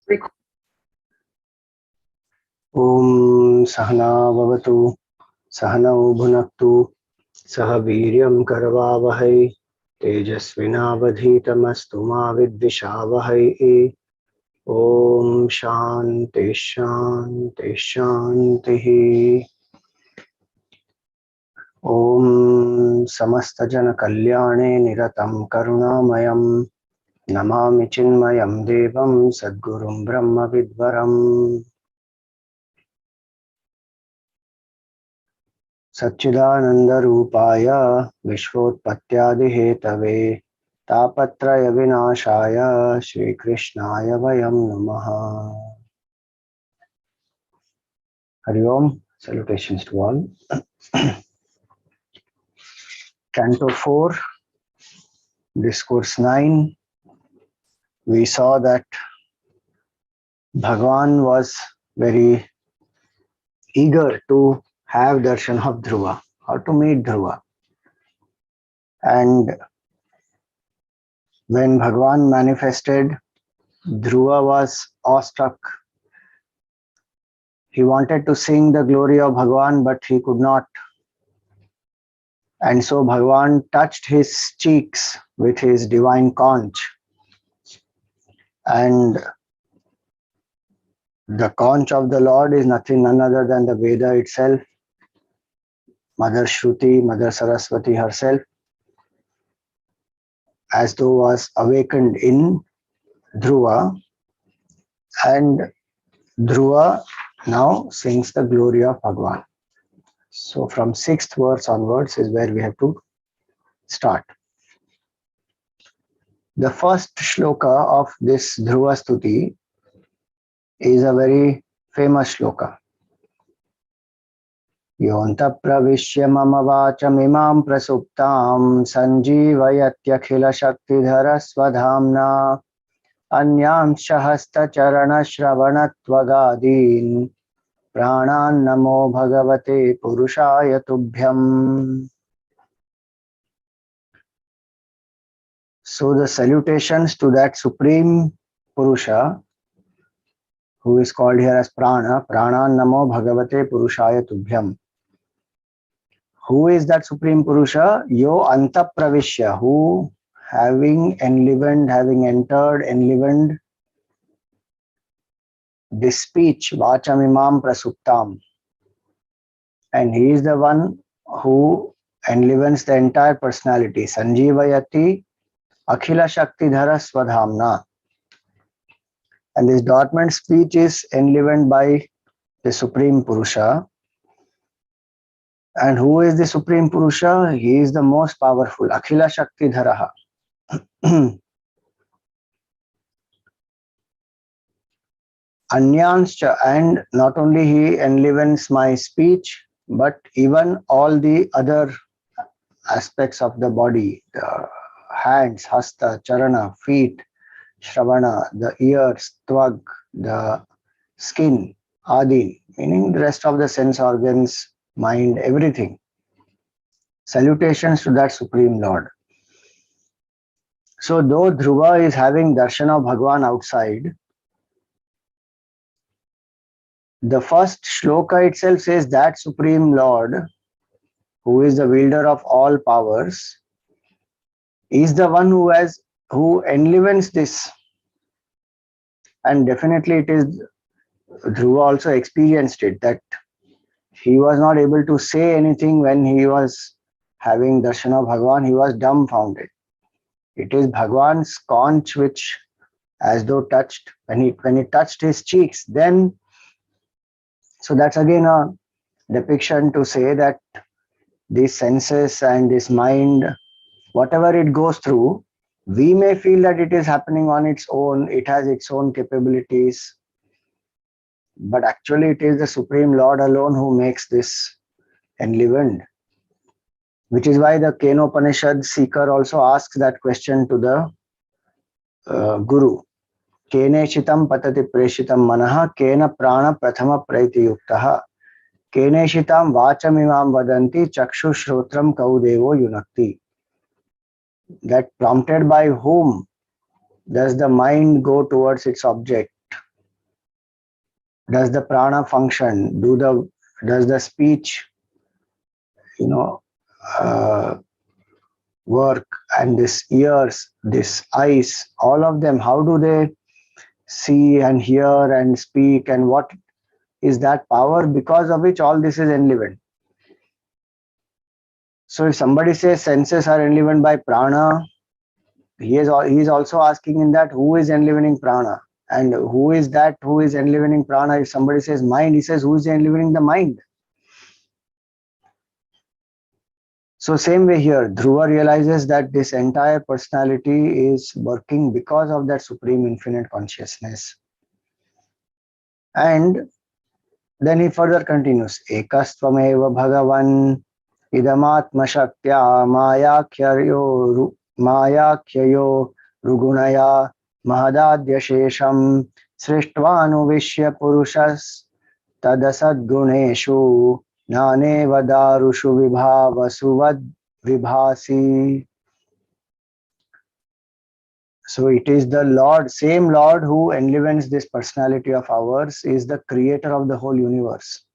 Om Sahana Vavatu Sahanau Bhunaktu Sah Viryam Karavavahai Tejasvinavadhitamastu ma Vidvishavahai. Om Shanti Shanti Shanti. Om Samasta Jana Kalyane Niratam Karunamayam Namami Chinmayam Devam Sadgurum Brahma Vidvaram. Satchidananda Rupaya Vishvotpatyadi Hetave Tapatraya Vinashaya Shri Krishnaya Vayam Namaha. Hari Om, salutations to all. Canto 4, Discourse 9. We saw that Bhagavan was very eager to have darshan of Dhruva, or to meet Dhruva. And when Bhagavan manifested, Dhruva was awestruck. He wanted to sing the glory of Bhagavan, but he could not. And so Bhagavan touched his cheeks with his divine conch. And the conch of the Lord is none other than the Veda itself, Mother Shruti, Mother Saraswati herself, as though was awakened in Dhruva. And Dhruva now sings the glory of Bhagavan. So from 6th verse onwards is where we have to start. The first shloka of this Dhruva stuti is a very famous shloka. Yonta pravishya mama vacham imam prasuptam sanjeevayatyakila shaktidhara swadhamna anyam shahasta charana shravanatvagadin pranan namo bhagavate purushaya tubhyam. So the salutations to that supreme Purusha, who is called here as Prana, Pranan Namo Bhagavate Purushaya Tubhyam. Who is that supreme Purusha? Yo Anta Pravishya, who having enlivened this speech, Vachamimam Prasuptam. And he is the one who enlivens the entire personality, Sanjeevayati Akhila Shaktidhara Swadhamna. And this dormant speech is enlivened by the Supreme Purusha. And who is the Supreme Purusha? He is the most powerful, Akhila Shaktidharaha. Anyanscha, and not only he enlivens my speech, but even all the other aspects of the body, the hands, hasta, charana, feet, shravana, the ears, tvag, the skin, adi, meaning the rest of the sense organs, mind, everything. Salutations to that Supreme Lord. So though Dhruva is having darshan of Bhagavan outside, the first shloka itself says that Supreme Lord, who is the wielder of all powers, is the one who enlivens this. And definitely it is, Dhruva also experienced it, that he was not able to say anything when he was having darshan of Bhagavan. He was dumbfounded. It is Bhagavan's conch which, as though touched, when he touched his cheeks, then, so that's again a depiction to say that these senses and this mind, whatever it goes through, we may feel that it is happening on its own, it has its own capabilities, but actually it is the Supreme Lord alone who makes this enlivened. Which is why the Kenopanishad seeker also asks that question to the Guru. Keneshitam patati preshitam manaha kena prana prathama praiti yuktaha keneshitam vachamimam vadanti chakshu shrotram kaudevo yunakti. That prompted by whom does the mind go towards its object? Does the prana function? Does the speech, you know, work? And this ears, this eyes, all of them, how do they see and hear and speak, and what is that power because of which all this is enlivened? So if somebody says senses are enlivened by prana, he is also asking in that who is enlivening prana, and who is that who is enlivening prana? If somebody says mind, he says who is enlivening the mind? So same way here, Dhruva realizes that this entire personality is working because of that supreme infinite consciousness. And then he further continues, Ekastvameva Bhagavan idamatma shaktya mayakhyayo rugunaya mahadadya shesham srishtvanuvishya purushas tadasadguneshu Nane vadarushu vibhavasu vibhasi. So it is the Lord, same Lord who enlivens this personality of ours, is the creator of the whole universe.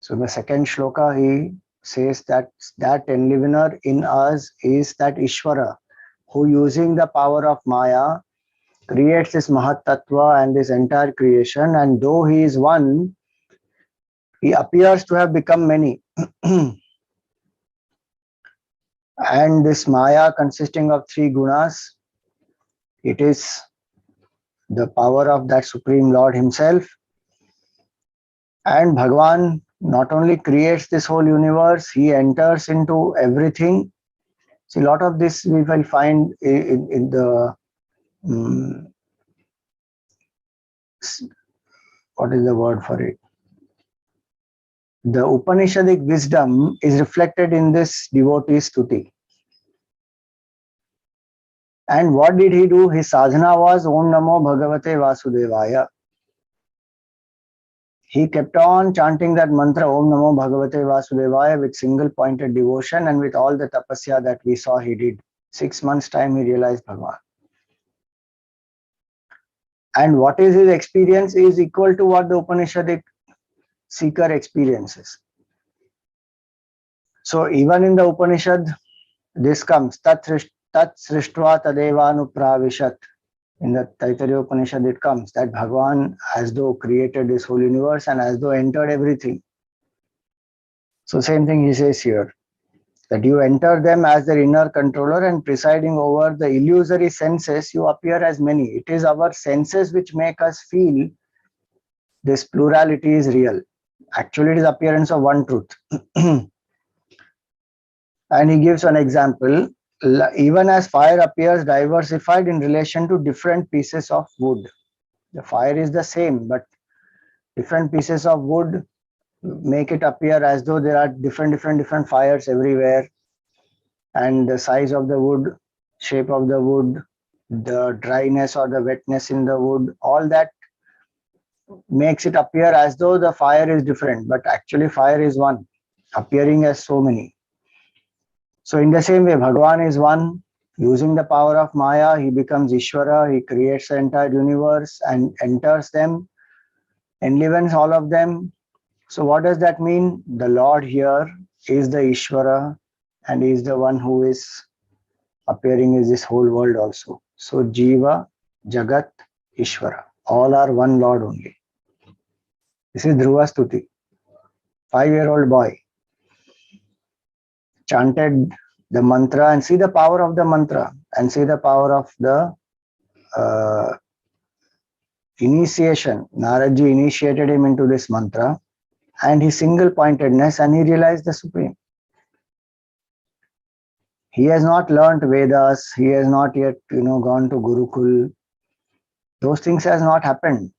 So in the second shloka, he says that that enlivener in us is that Ishvara, who using the power of Maya creates this Mahat Tattva and this entire creation. And though he is one, he appears to have become many. And this Maya consisting of three gunas, it is the power of that Supreme Lord himself. And Bhagavan not only creates this whole universe, he enters into everything. See, a lot of this we will find in the, what is the word for it? The Upanishadic wisdom is reflected in this devotee stuti. And what did he do? His sadhana was Om Namo Bhagavate Vasudevaya. He kept on chanting that mantra Om Namo Bhagavate Vasudevaya with single pointed devotion and with all the tapasya that we saw he did. 6 months time he realized Bhagavan. And what is his experience is equal to what the Upanishadic seeker experiences. So even in the Upanishad, this comes Tat Srishtva Tadevanupravishat. In the Taittiriya Upanishad, it comes that Bhagavan as though created this whole universe and as though entered everything. So same thing he says here, that you enter them as their inner controller and presiding over the illusory senses, you appear as many. It is our senses which make us feel this plurality is real. Actually, it is appearance of one truth. And he gives an example. Even as fire appears diversified in relation to different pieces of wood. The fire is the same, but different pieces of wood make it appear as though there are different fires everywhere. And the size of the wood, shape of the wood, the dryness or the wetness in the wood, all that makes it appear as though the fire is different, but actually fire is one, appearing as so many. So in the same way, Bhagavan is one. Using the power of Maya, he becomes Ishvara, he creates the entire universe and enters them, enlivens all of them. So what does that mean? The Lord here is the Ishvara and is the one who is appearing in this whole world also. So Jiva, Jagat, Ishvara, all are one Lord only. This is Dhruva Stuti. 5-year-old boy chanted the mantra, and see the power of the mantra and see the power of the initiation. Naradji initiated him into this mantra and his single pointedness, and he realized the Supreme. He has not learnt Vedas, he has not yet gone to Gurukul. Those things has not happened.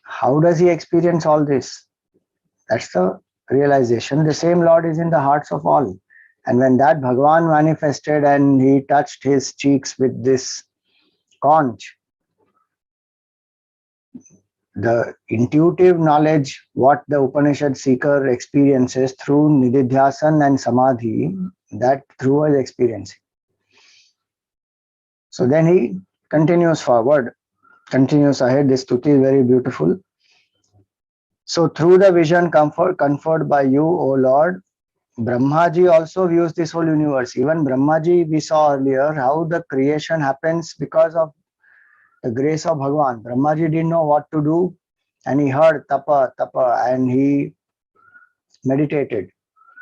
How does he experience all this? That's the realization. The same Lord is in the hearts of all. And when that Bhagavan manifested and he touched his cheeks with this conch, the intuitive knowledge, what the Upanishad seeker experiences through Nididhyasan and Samadhi, that Dhruva is experiencing. So then he continues forward, continues ahead. This stuti is very beautiful. So through the vision conferred by you, O Lord, Brahmaji also views this whole universe. Even Brahmaji, we saw earlier how the creation happens because of the grace of Bhagavan. Brahmaji didn't know what to do, and he heard tapa, tapa, and he meditated.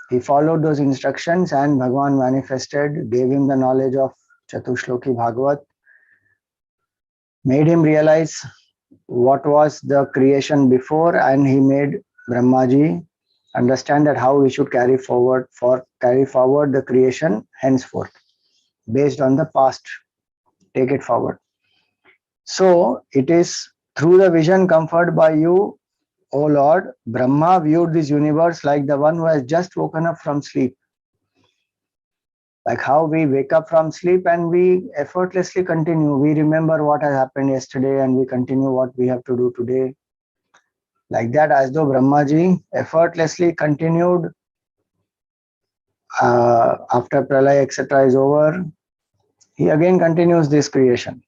He followed those instructions, and Bhagavan manifested, gave him the knowledge of Chatushloki Bhagavat, made him realize what was the creation before, and he made Brahmaji understand that how we should carry forward the creation henceforth based on the past, take it forward. So it is through the vision conferred by you, O Lord, Brahma viewed this universe like the one who has just woken up from sleep. Like how we wake up from sleep and we effortlessly continue. We remember what has happened yesterday and we continue what we have to do today. Like that, as though Brahmaji effortlessly continued after Pralaya, etc. is over, he again continues this creation.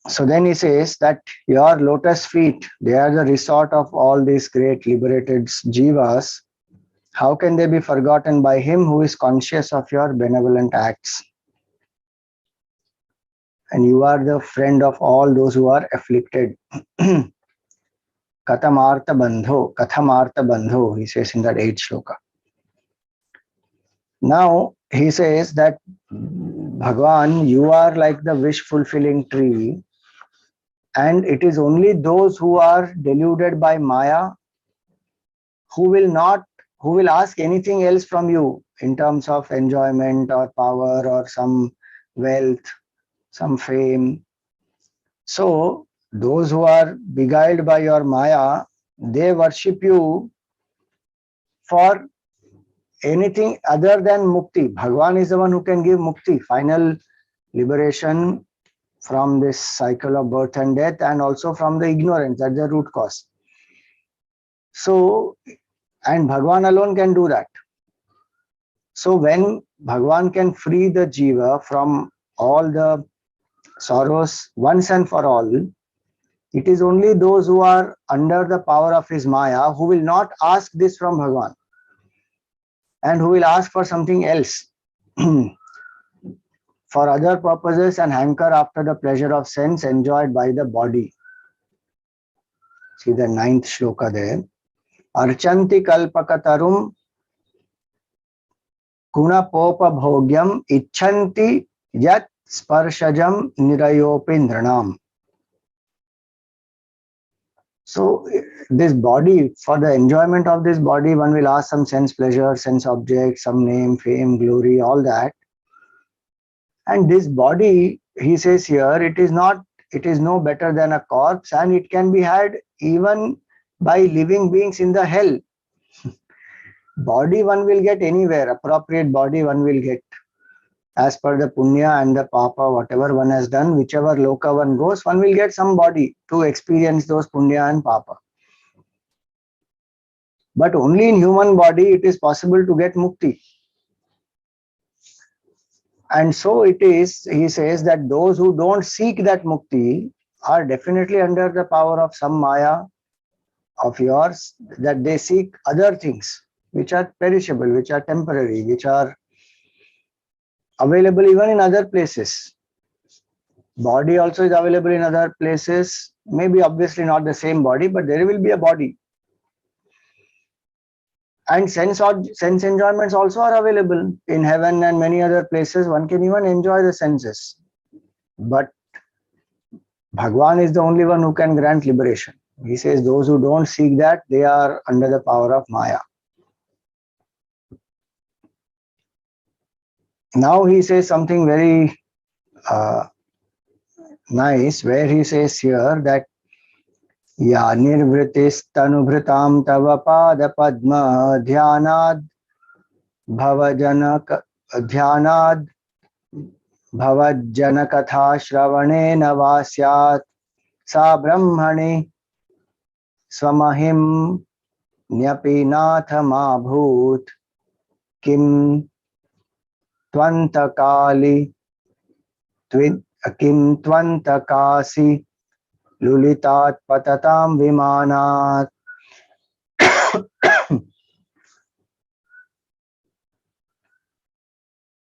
So then he says that your lotus feet, they are the resort of all these great liberated jivas. How can they be forgotten by him who is conscious of your benevolent acts? And you are the friend of all those who are afflicted. Kathamartha bandho, he says in that 8th shloka. Now he says that Bhagavan, you are like the wish-fulfilling tree, and it is only those who are deluded by Maya who will ask anything else from you in terms of enjoyment or power or some wealth, some fame. So those who are beguiled by your Maya, they worship you for anything other than mukti. Bhagavan is the one who can give mukti, final liberation from this cycle of birth and death, and also from the ignorance, that's the root cause. So, and Bhagavan alone can do that. So when Bhagavan can free the jiva from all the sorrows once and for all, it is only those who are under the power of his Maya who will not ask this from Bhagavan and who will ask for something else for other purposes and hanker after the pleasure of sense enjoyed by the body. See the 9th shloka there. Archanti kalpakatarum gunapopa bhogyam icchanti yat sparshajam nirayopi nranam. So this body, for the enjoyment of this body, one will ask some sense pleasure, sense object, some name, fame, glory, all that. And this body, he says here, it is no better than a corpse, and it can be had even by living beings in the hell. Body one will get anywhere, appropriate body one will get. As per the punya and the papa, whatever one has done, whichever loka one goes, one will get some body to experience those punya and papa. But only in human body it is possible to get mukti. And so it is, he says that those who don't seek that mukti are definitely under the power of some maya of yours, that they seek other things which are perishable, which are temporary, which are available even in other places. Body also is available in other places, maybe obviously not the same body, but there will be a body. And sense enjoyments also are available in heaven and many other places. One can even enjoy the senses. But Bhagavan is the only one who can grant liberation. He says those who don't seek that, they are under the power of Maya. Now he says something very nice, where he says here that Ya nirvritistanubhritam tava pada padma dhyanad bhavajanaka dhyanad bhavajjanakatha shravanena vasyat sa brahmani swamahim nyapi nathamabhut kim tvantakali kim tvantakasi lulitat patatam vimanat.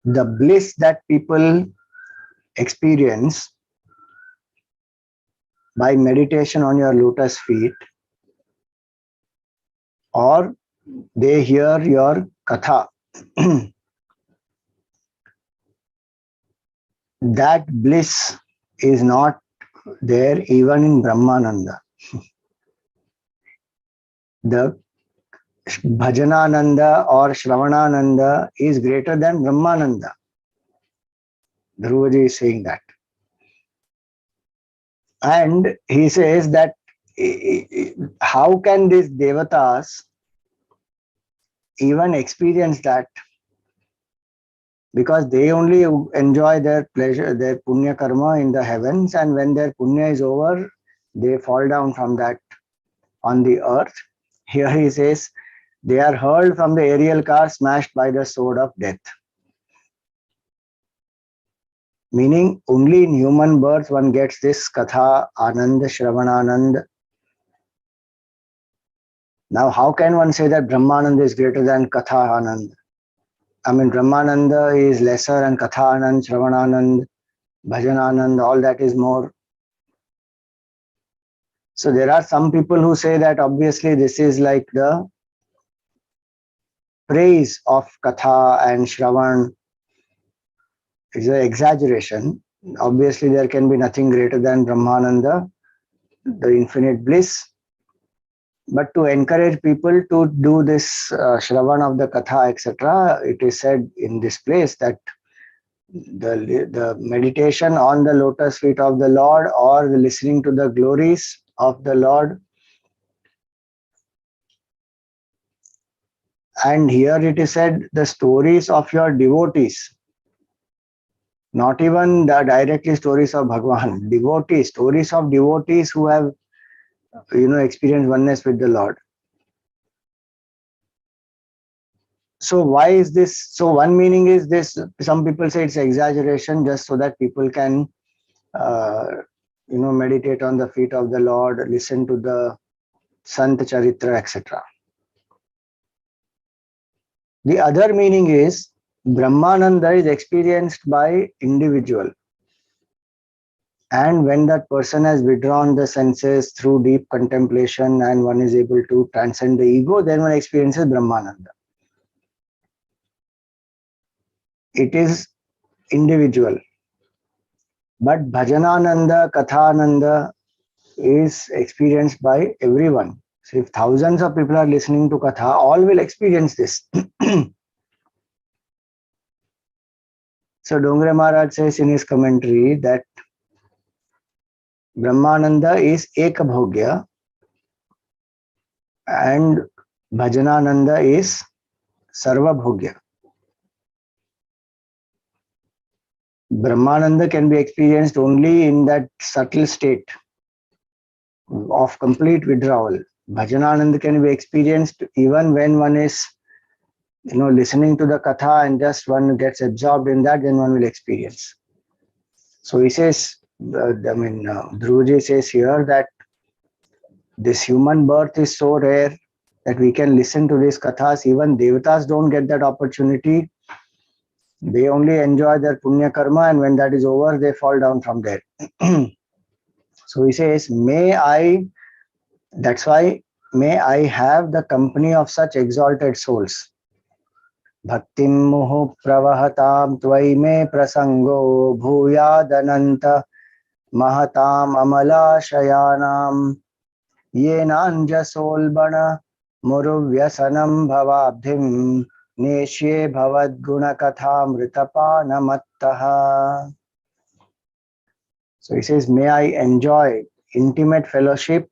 The bliss that people experience by meditation on your lotus feet, or they hear your katha, that bliss is not there even in Brahmananda. The Bhajanananda or Shravanananda is greater than Brahmananda. Dhruvaji is saying that. And he says that how can these devatas even experience that? Because they only enjoy their pleasure, their punya karma in the heavens, and when their punya is over, they fall down from that on the earth. Here he says, they are hurled from the aerial car smashed by the sword of death. Meaning, only in human birth one gets this katha, anand, shravananand. Now, how can one say that Brahmananda is greater than katha anand? I mean, Brahmananda is lesser and katha anand, shravananand, bhajananand, all that is more. So there are some people who say that obviously this is like the praise of katha and shravan. It's an exaggeration. Obviously, there can be nothing greater than Brahmananda, the infinite bliss. But to encourage people to do this shravan of the katha, etc., it is said in this place that the meditation on the lotus feet of the Lord or the listening to the glories of the Lord. And here it is said the stories of your devotees, not even the directly stories of Bhagavan, devotees, stories of devotees who have experienced oneness with the Lord. So why is this? So one meaning is this, some people say it's exaggeration just so that people can meditate on the feet of the Lord, listen to the Sant Charitra, etc. The other meaning is Brahmananda is experienced by individual. And when that person has withdrawn the senses through deep contemplation and one is able to transcend the ego, then one experiences Brahmananda. It is individual. But Bhajanananda, Kathananda is experienced by everyone. So if thousands of people are listening to Katha, all will experience this. So Dongre Maharaj says in his commentary that Brahmananda is Ekabhogya and Bhajanananda is Sarvabhogya. Brahmananda can be experienced only in that subtle state of complete withdrawal. Bhajanananda can be experienced even when one is listening to the katha and just one gets absorbed in that, then one will experience. So he says, Dhruvaji says here that this human birth is so rare that we can listen to these kathas. Even devatas don't get that opportunity. They only enjoy their punya karma, and when that is over, they fall down from there. So he says, that's why may I have the company of such exalted souls. Bhaktim muhu pravahatam tvai me prasango bhuyadananta mahatam amala shayanam yenanja solbana muruvyasanam bhavabdhim neshye bhavad gunakatha mritapanamattaha. So he says, may I enjoy intimate fellowship,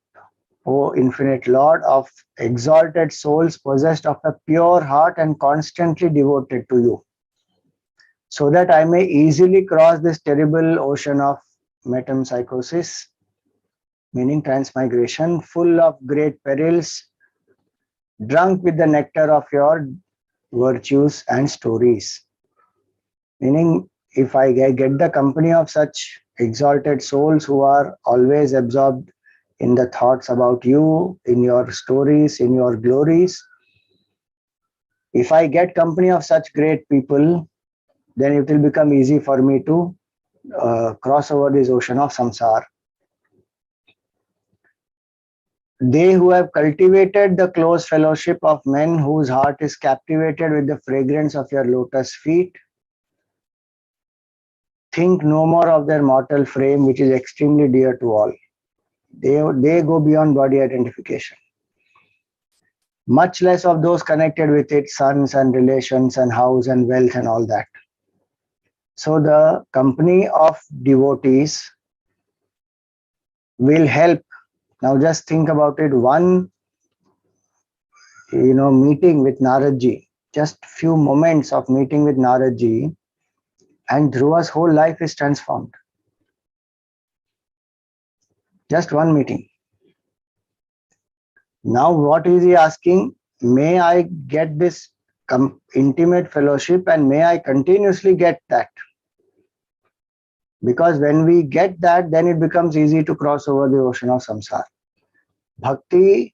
O infinite Lord, of exalted souls possessed of a pure heart and constantly devoted to you, so that I may easily cross this terrible ocean of metempsychosis, meaning transmigration, full of great perils, drunk with the nectar of your virtues and stories. Meaning, if I get the company of such exalted souls who are always absorbed in the thoughts about you, in your stories, in your glories, if I get company of such great people, then it will become easy for me to cross over this ocean of samsara. They who have cultivated the close fellowship of men whose heart is captivated with the fragrance of your lotus feet, think no more of their mortal frame, which is extremely dear to all. They go beyond body identification. Much less of those connected with its sons and relations and house and wealth and all that. So the company of devotees will help. Now just think about it. One, meeting with Naradji, just few moments of meeting with Naradji, and Dhruva's whole life is transformed. Just one meeting. Now what is he asking? May I get this intimate fellowship and may I continuously get that? Because when we get that, then it becomes easy to cross over the ocean of samsara. Bhakti,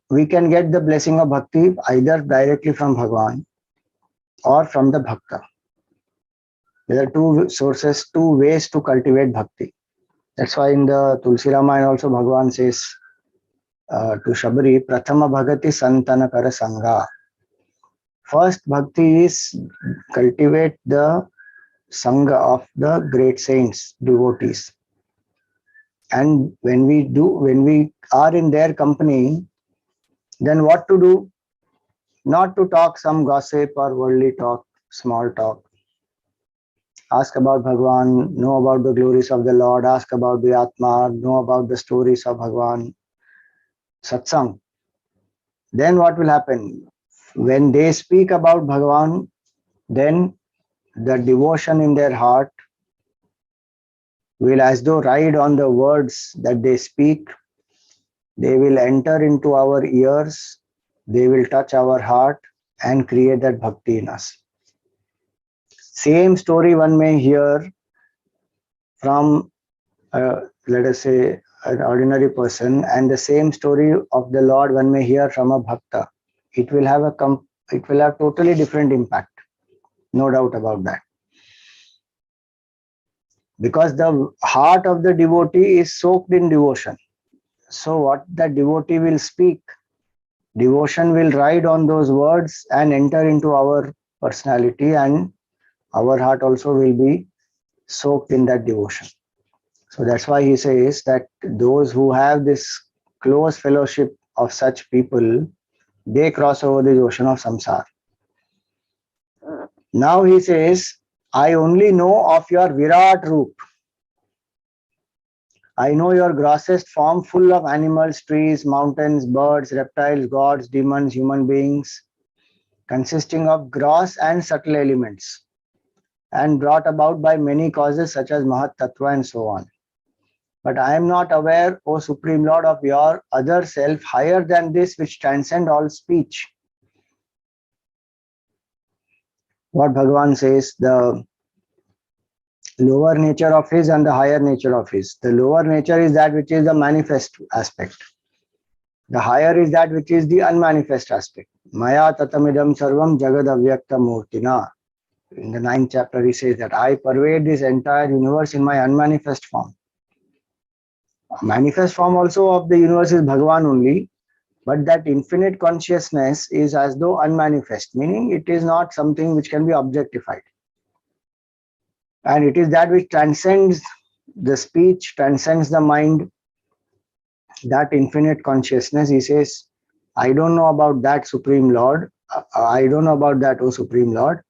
we can get the blessing of bhakti either directly from Bhagavan or from the bhakta. There are two sources, two ways to cultivate bhakti. That's why in the Tulsi Ramayana also Bhagavan says to Shabari, Prathama Bhagati Santana Kara Sangha. First bhakti is cultivate the sangha of the great saints, devotees. And when we are in their company, then what to do? Not to talk some gossip or worldly talk, small talk. Ask about Bhagavan, know about the glories of the Lord, ask about the Atma, know about the stories of Bhagavan, satsang. Then what will happen? When they speak about Bhagavan, then the devotion in their heart will as though ride on the words that they speak. They will enter into our ears, they will touch our heart and create that bhakti in us. Same story one may hear from, let us say, an ordinary person, and the same story of the Lord one may hear from a bhakta. It will have totally different impact, no doubt about that. Because the heart of the devotee is soaked in devotion. So what the devotee will speak, devotion will ride on those words and enter into our personality, and our heart also will be soaked in that devotion. So that's why he says that those who have this close fellowship of such people, they cross over the ocean of samsara. Now he says, I only know of your Virat Roop. I know your grossest form, full of animals, trees, mountains, birds, reptiles, gods, demons, human beings, consisting of gross and subtle elements, and brought about by many causes such as Mahat Tattva and so on. But I am not aware, O Supreme Lord, of your other self higher than this which transcend all speech. What Bhagavan says, the lower nature of his and the higher nature of his. The lower nature is that which is the manifest aspect. The higher is that which is the unmanifest aspect. Maya tatamidam sarvam jagad avyakta murtina. In the 9th chapter he says that I pervade this entire universe in my unmanifest form. Manifest form also of the universe is Bhagavan only, but that infinite consciousness is as though unmanifest, meaning it is not something which can be objectified. And it is that which transcends the speech, transcends the mind, that infinite consciousness. He says, I don't know about that Supreme Lord. I don't know about that, O Supreme Lord.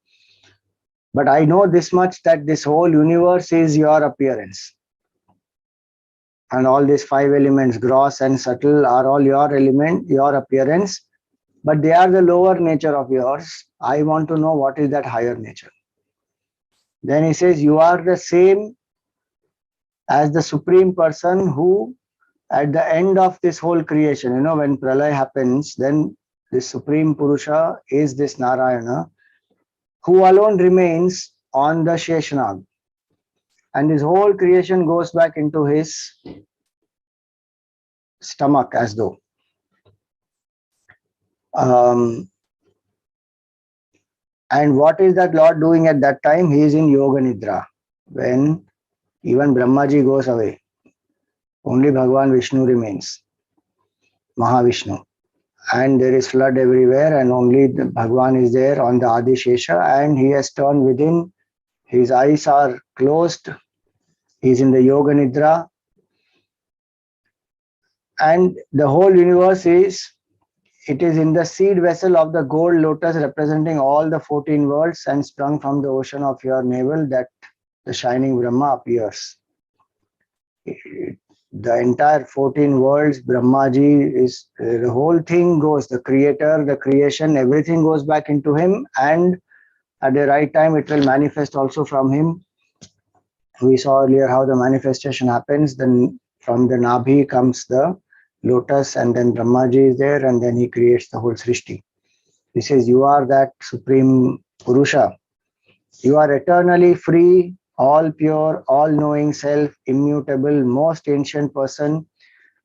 But I know this much, that this whole universe is your appearance. And all these 5 elements, gross and subtle, are all your element, your appearance. But they are the lower nature of yours. I want to know what is that higher nature. Then he says, you are the same as the Supreme Person who, at the end of this whole creation, when Pralaya happens, then the Supreme Purusha is this Narayana. who alone remains on the Sheshanag. And his whole creation goes back into his stomach as though. And what is that Lord doing at that time? He is in Yoga Nidra. When even Brahmaji goes away, only Bhagavan Vishnu remains, Mahavishnu. And there is flood everywhere, and only the Bhagavan is there on the Adi Shesha, and he has turned within. His eyes are closed. He is in the Yoga Nidra. And the whole universe is in the seed vessel of the gold lotus representing all the 14 worlds, and sprung from the ocean of your navel that the shining Brahma appears. The entire 14 worlds, Brahmaji is, the whole thing goes, the creator, the creation, everything goes back into him, and at the right time it will manifest also from him. We saw earlier how the manifestation happens. Then from the Nabhi comes the lotus, and then Brahmaji is there, and then he creates the whole Srishti. He says, you are that supreme Purusha. You are eternally free, all pure, all-knowing self, immutable, most ancient person,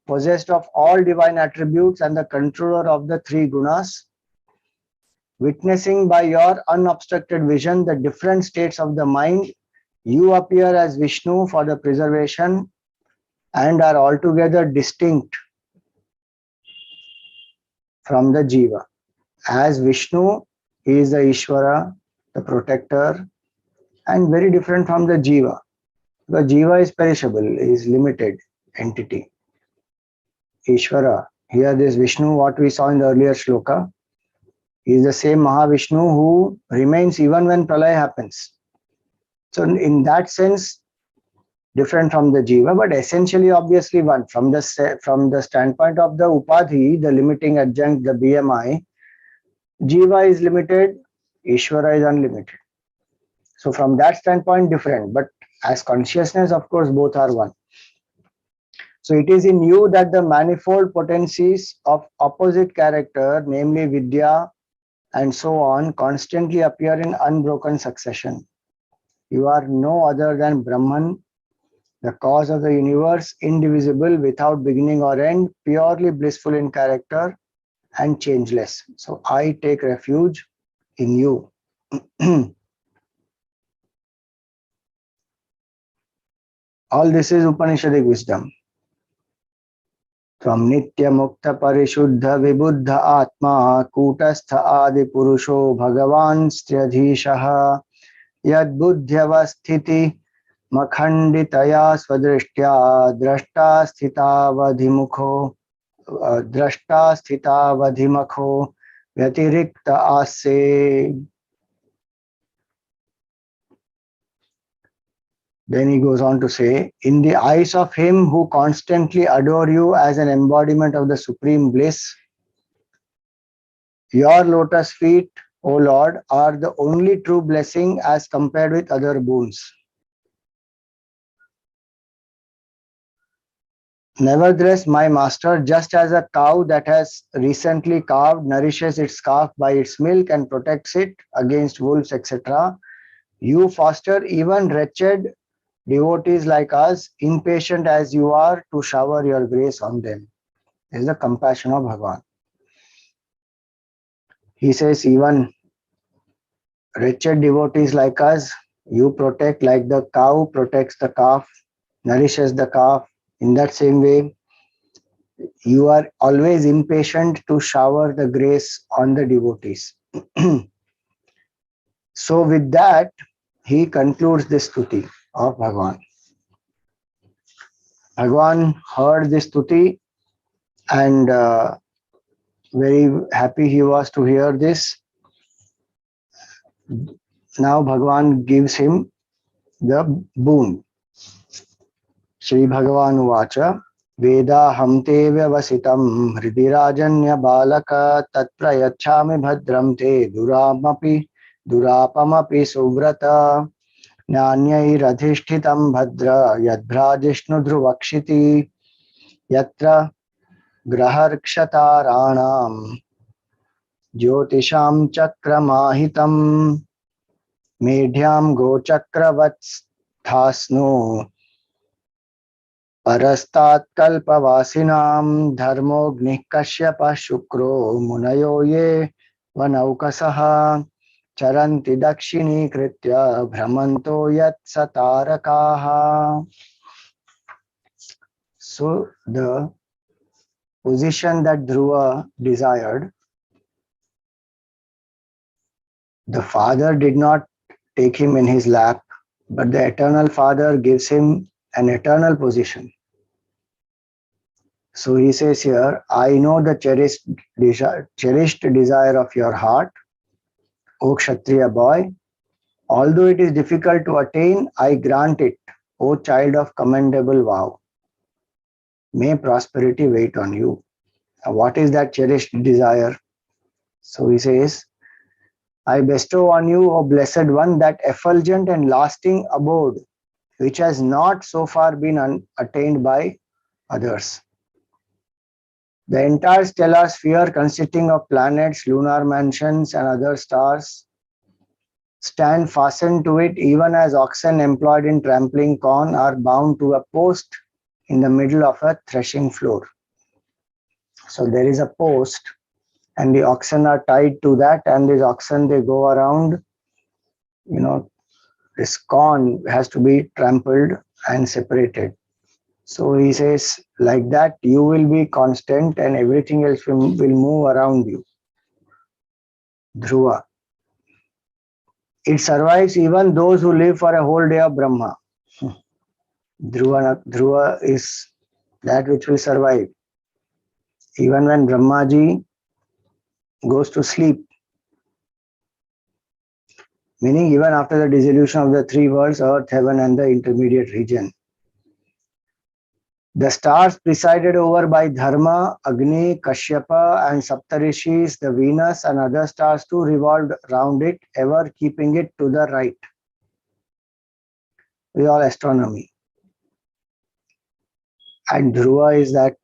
possessed of all divine attributes and the controller of the three gunas, witnessing by your unobstructed vision the different states of the mind. You appear as Vishnu for the preservation and are altogether distinct from the Jiva. As Vishnu, he is the Ishvara, the protector, and very different from the Jiva. The Jiva is perishable, is limited entity. Ishvara, here this Vishnu, what we saw in the earlier shloka, is the same Mahavishnu who remains even when Pralaya happens. So in that sense, different from the Jiva, but essentially obviously one. From the standpoint of the Upadhi, the limiting adjunct, the BMI, Jiva is limited, Ishvara is unlimited. So from that standpoint, different. But as consciousness, of course, both are one. So it is in you that the manifold potencies of opposite character, namely Vidya and so on, constantly appear in unbroken succession. You are no other than Brahman, the cause of the universe, indivisible, without beginning or end, purely blissful in character and changeless. So I take refuge in you. All this is Upanishadic wisdom. From Nitya Mukta Parishuddha Vibuddha Atma Kutastha Adi Purusho Bhagavan Stryadhishaha Yad Buddhyavasthiti Makhanditaya Swadrishtya Drashta Sthitavadhimukho Drashta Sthitavadhimakho Vyatirikta Ase. Then he goes on to say, in the eyes of him who constantly adore you as an embodiment of the supreme bliss, your lotus feet, O Lord, are the only true blessing as compared with other boons. Nevertheless, my master, just as a cow that has recently calved nourishes its calf by its milk and protects it against wolves, etc., you foster even wretched devotees like us, impatient as you are, to shower your grace on them. This is the compassion of Bhagavan. He says, even wretched devotees like us, you protect like the cow protects the calf, nourishes the calf. In that same way, you are always impatient to shower the grace on the devotees. So with that, he concludes this stuti of Bhagavan. Bhagavan heard this stuti and very happy he was to hear this. Now Bhagavan gives him the boon. Shri Bhagavan Uvacha Veda hamte vyavasitam hridirajanya balaka tatprayachami bhadram te durapamapi suvrata Nanyairadhishtitam bhadra yadbhrajishnu dhruvakshiti yatra graharkshataranam jyotisham chakramahitam. Medhyam gochakravat sthasnu parastat kalpavasinam dharmognih kashyapa shukro munayo ye vanaukasaha charanti dakshini kritya brahmanto yat satarakaha. So the position that Dhruva desired, the father did not take him in his lap, but the eternal father gives him an eternal position. So he says here, I know the cherished desire of your heart, O Kshatriya boy. Although it is difficult to attain, I grant it, O child of commendable vow. May prosperity wait on you. Now, what is that cherished desire? So he says, I bestow on you, O blessed one, that effulgent and lasting abode, which has not so far been attained by others. The entire stellar sphere, consisting of planets, lunar mansions, and other stars, stand fastened to it, even as oxen employed in trampling corn are bound to a post in the middle of a threshing floor. So there is a post, and the oxen are tied to that, and these oxen, they go around, this corn has to be trampled and separated. So he says, like that, you will be constant and everything else will move around you. Dhruva. It survives even those who live for a whole day of Brahma. Dhruva is that which will survive. Even when Brahmaji goes to sleep, meaning even after the dissolution of the three worlds, earth, heaven, and the intermediate region. The stars presided over by Dharma, Agni, Kashyapa, and Saptarishis, the Venus, and other stars too revolved round it, ever keeping it to the right. With all astronomy. And Dhruva is that.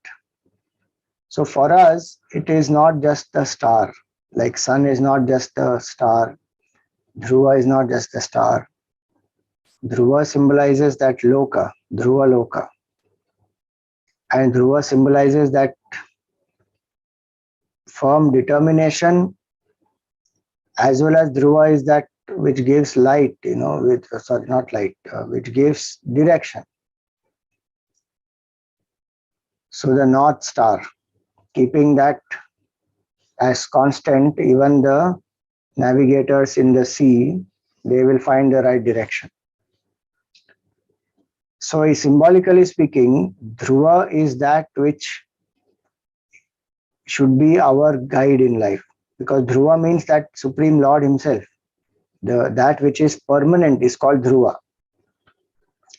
So for us, it is not just the star. Like sun is not just the star. Dhruva is not just the star. Dhruva symbolizes that Loka, Dhruva Loka. And Dhruva symbolizes that firm determination, as well as Dhruva is that which gives light, which gives direction. So the North Star, keeping that as constant, even the navigators in the sea, they will find the right direction. So symbolically speaking, Dhruva is that which should be our guide in life, because Dhruva means that Supreme Lord himself. That which is permanent is called Dhruva.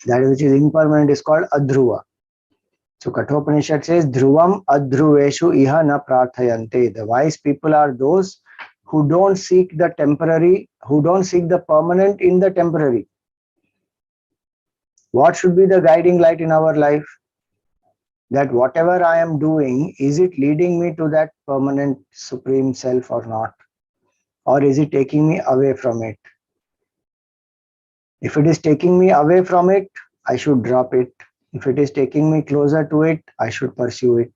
That which is impermanent is called Adhruva. So Kathopanishad says, Dhruvam adhruveshu iha na prarthayante. The wise people are those who don't seek the temporary, who don't seek the permanent in the temporary. What should be the guiding light in our life? That whatever I am doing, is it leading me to that permanent Supreme Self or not? Or is it taking me away from it? If it is taking me away from it, I should drop it. If it is taking me closer to it, I should pursue it.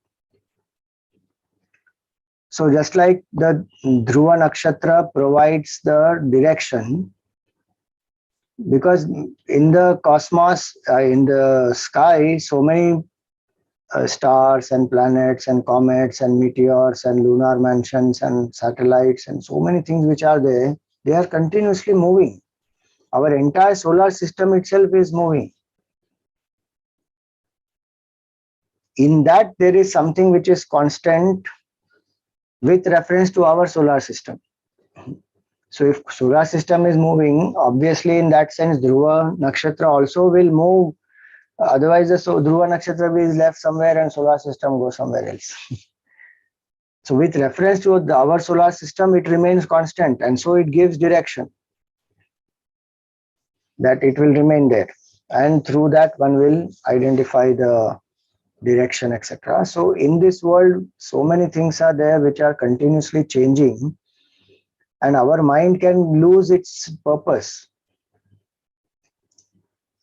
So just like the Dhruva Nakshatra provides the direction, because in the cosmos, in the sky, so many stars and planets and comets and meteors and lunar mansions and satellites and so many things which are there, they are continuously moving. Our entire solar system itself is moving. In that, there is something which is constant with reference to our solar system. So if solar system is moving, obviously in that sense, Dhruva Nakshatra also will move. Otherwise, the Dhruva Nakshatra is left somewhere and solar system goes somewhere else. So with reference to our solar system, it remains constant, and so it gives direction that it will remain there. And through that, one will identify the direction, etc. So in this world, so many things are there which are continuously changing, and our mind can lose its purpose.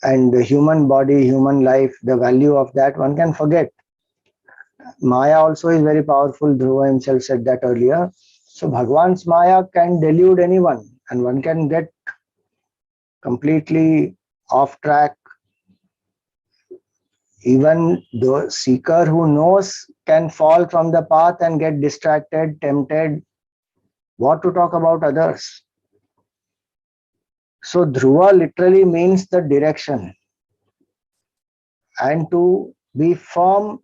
and the human body, human life, the value of that one can forget. Maya also is very powerful. Dhruva himself said that earlier. So Bhagwan's Maya can delude anyone, and one can get completely off track. Even the seeker who knows can fall from the path and get distracted, tempted. What to talk about others? So Dhruva literally means the direction, and to be firm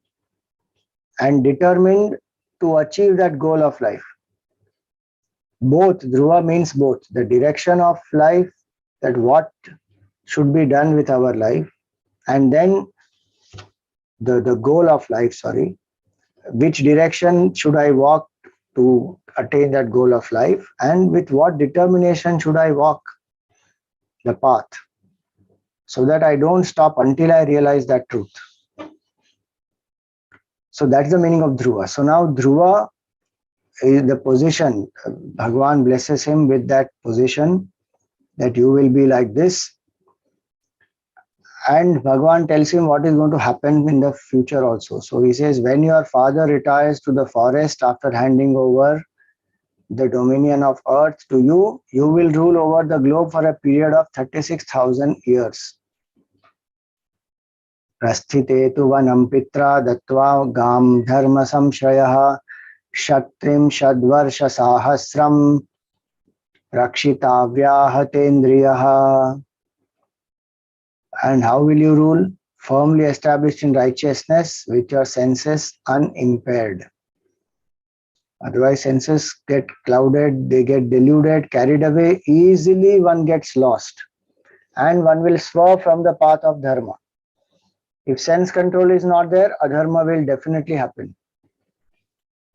and determined to achieve that goal of life. Both, Dhruva means both the direction of life, that what should be done with our life, and then the goal of life, sorry, which direction should I walk to attain that goal of life, and with what determination should I walk the path, so that I don't stop until I realize that truth. So that's the meaning of Dhruva. So now Dhruva is the position. Bhagwan blesses him with that position, that you will be like this. And Bhagwan tells him what is going to happen in the future also. So he says, when your father retires to the forest after handing over the dominion of earth to you, you will rule over the globe for a period of 36,000 years. Prasthite tu vanam pitra datva gam dharma samshrayah shatrim shadvarsha sahasram rakshitavyahatendriyaha. And how will you rule? Firmly established in righteousness with your senses unimpaired. Otherwise, senses get clouded, they get deluded, carried away. Easily one gets lost, and one will swerve from the path of dharma. If sense control is not there, adharma will definitely happen.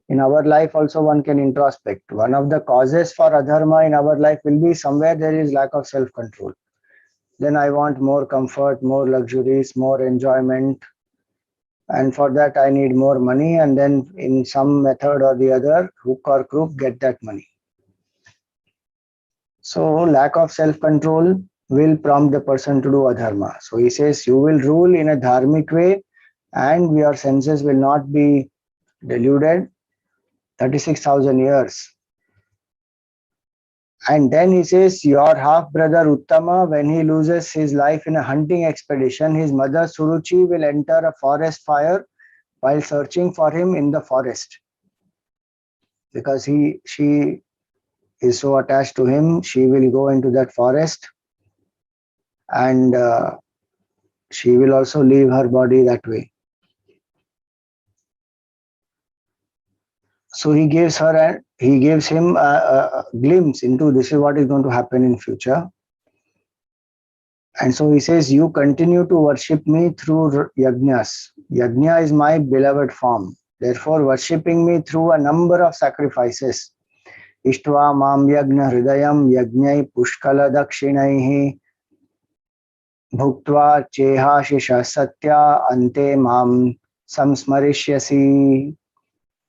In our life also one can introspect. One of the causes for adharma in our life will be somewhere there is lack of self-control. Then I want more comfort, more luxuries, more enjoyment. And for that I need more money, and then in some method or the other, hook or crook, get that money. So lack of self-control will prompt the person to do adharma. So he says, you will rule in a dharmic way, and your senses will not be deluded. 36,000 years. And then he says, your half-brother Uttama, when he loses his life in a hunting expedition, his mother Suruchi will enter a forest fire while searching for him in the forest. Because she is so attached to him, she will go into that forest, and she will also leave her body that way. So he gives him a glimpse into this is what is going to happen in future. And so he says, you continue to worship me through yajnas. Yajna is my beloved form. Therefore, worshipping me through a number of sacrifices. Ishtva mam yajna hridayam yajnai pushkala dakshinaihi bhuktva chehashisha satya ante mam samsmarishyasi.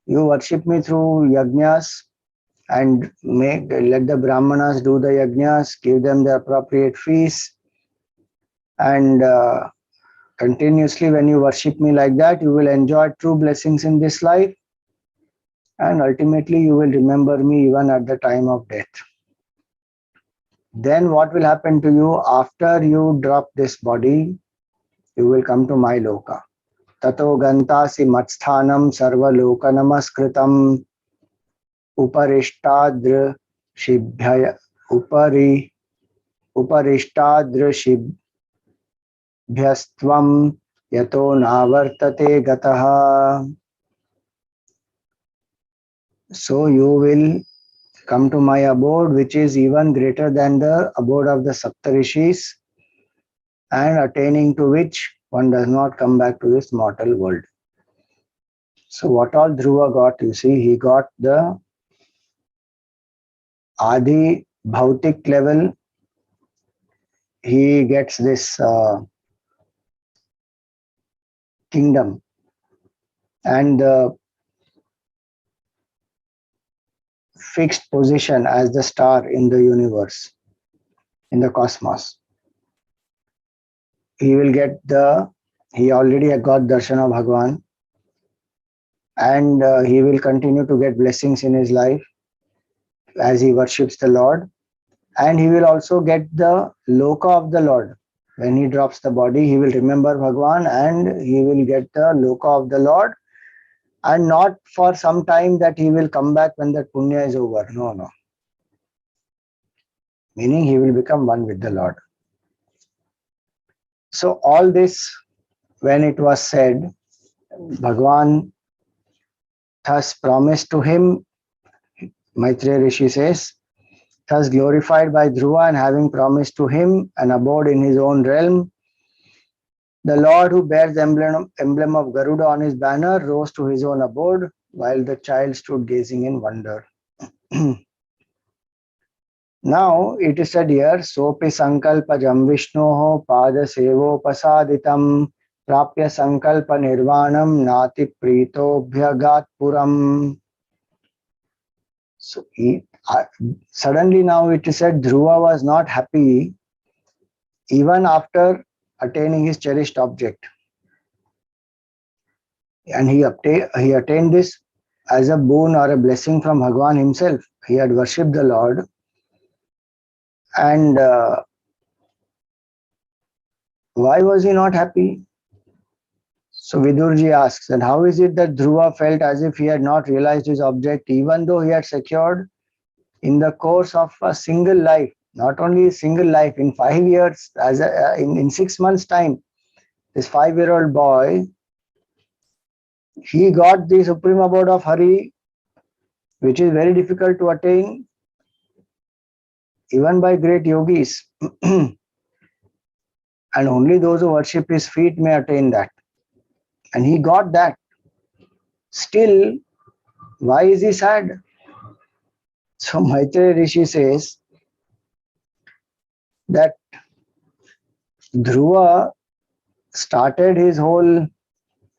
You worship me through yajnas and let the brahmanas do the yajnas, give them the appropriate fees, and continuously when you worship me like that, you will enjoy true blessings in this life, and ultimately you will remember me even at the time of death. Then what will happen to you after you drop this body? You will come to my loka. Tato gantasi matsthanam sarva loka namaskritam uparishtadra shibhyaya uparishtadra shibhyastvam yato navartate gataha. So you will come to my abode, which is even greater than the abode of the Saptarishis, and attaining to which one does not come back to this mortal world. So what all Dhruva got, you see, he got the Adi Bhautik level, he gets this kingdom, and the fixed position as the star in the universe, in the cosmos. he will get he already got darshan of Bhagavan, and he will continue to get blessings in his life as he worships the Lord, and he will also get the loka of the Lord. When he drops the body, he will remember Bhagavan and he will get the loka of the Lord, and not for some time that he will come back when that punya is over. No, no. Meaning he will become one with the Lord. So all this, when it was said, Bhagavan thus promised to him, Maitreya Rishi says, thus glorified by Dhruva and having promised to him an abode in his own realm, the Lord who bears the emblem of Garuda on his banner rose to his own abode while the child stood gazing in wonder. Now it is said here, Sopi Sankalpajam Vishnoho Pada Sevo Pasaditam Prapya Sankalpa Nirvanam Nati Prito Bhyagat Puram. So suddenly now it is said Dhruva was not happy even after attaining his cherished object. And he attained this as a boon or a blessing from Bhagavan himself. He had worshipped the Lord. And why was he not happy? So Vidurji asks, and how is it that Dhruva felt as if he had not realized his object, even though he had secured in the course of a single life, not only a single life, in 5 years, in 6 months' time, this 5-year-old boy, he got the supreme abode of Hari, which is very difficult to attain, even by great yogis. And only those who worship his feet may attain that. And he got that. Still, why is he sad? So Maitreya Rishi says that Dhruva started his whole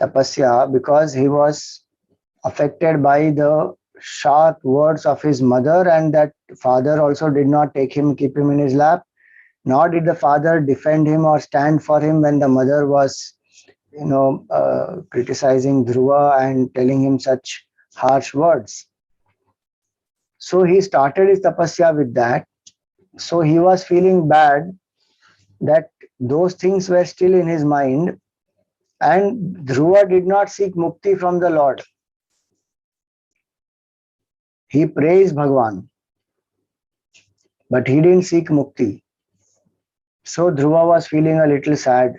tapasya because he was affected by the sharp words of his mother, and that father also did not keep him in his lap, nor did the father defend him or stand for him when the mother was criticizing Dhruva and telling him such harsh words. So he started his tapasya with that. So he was feeling bad that those things were still in his mind, and Dhruva did not seek mukti from the Lord. He praised Bhagavan, but he didn't seek mukti. So Dhruva was feeling a little sad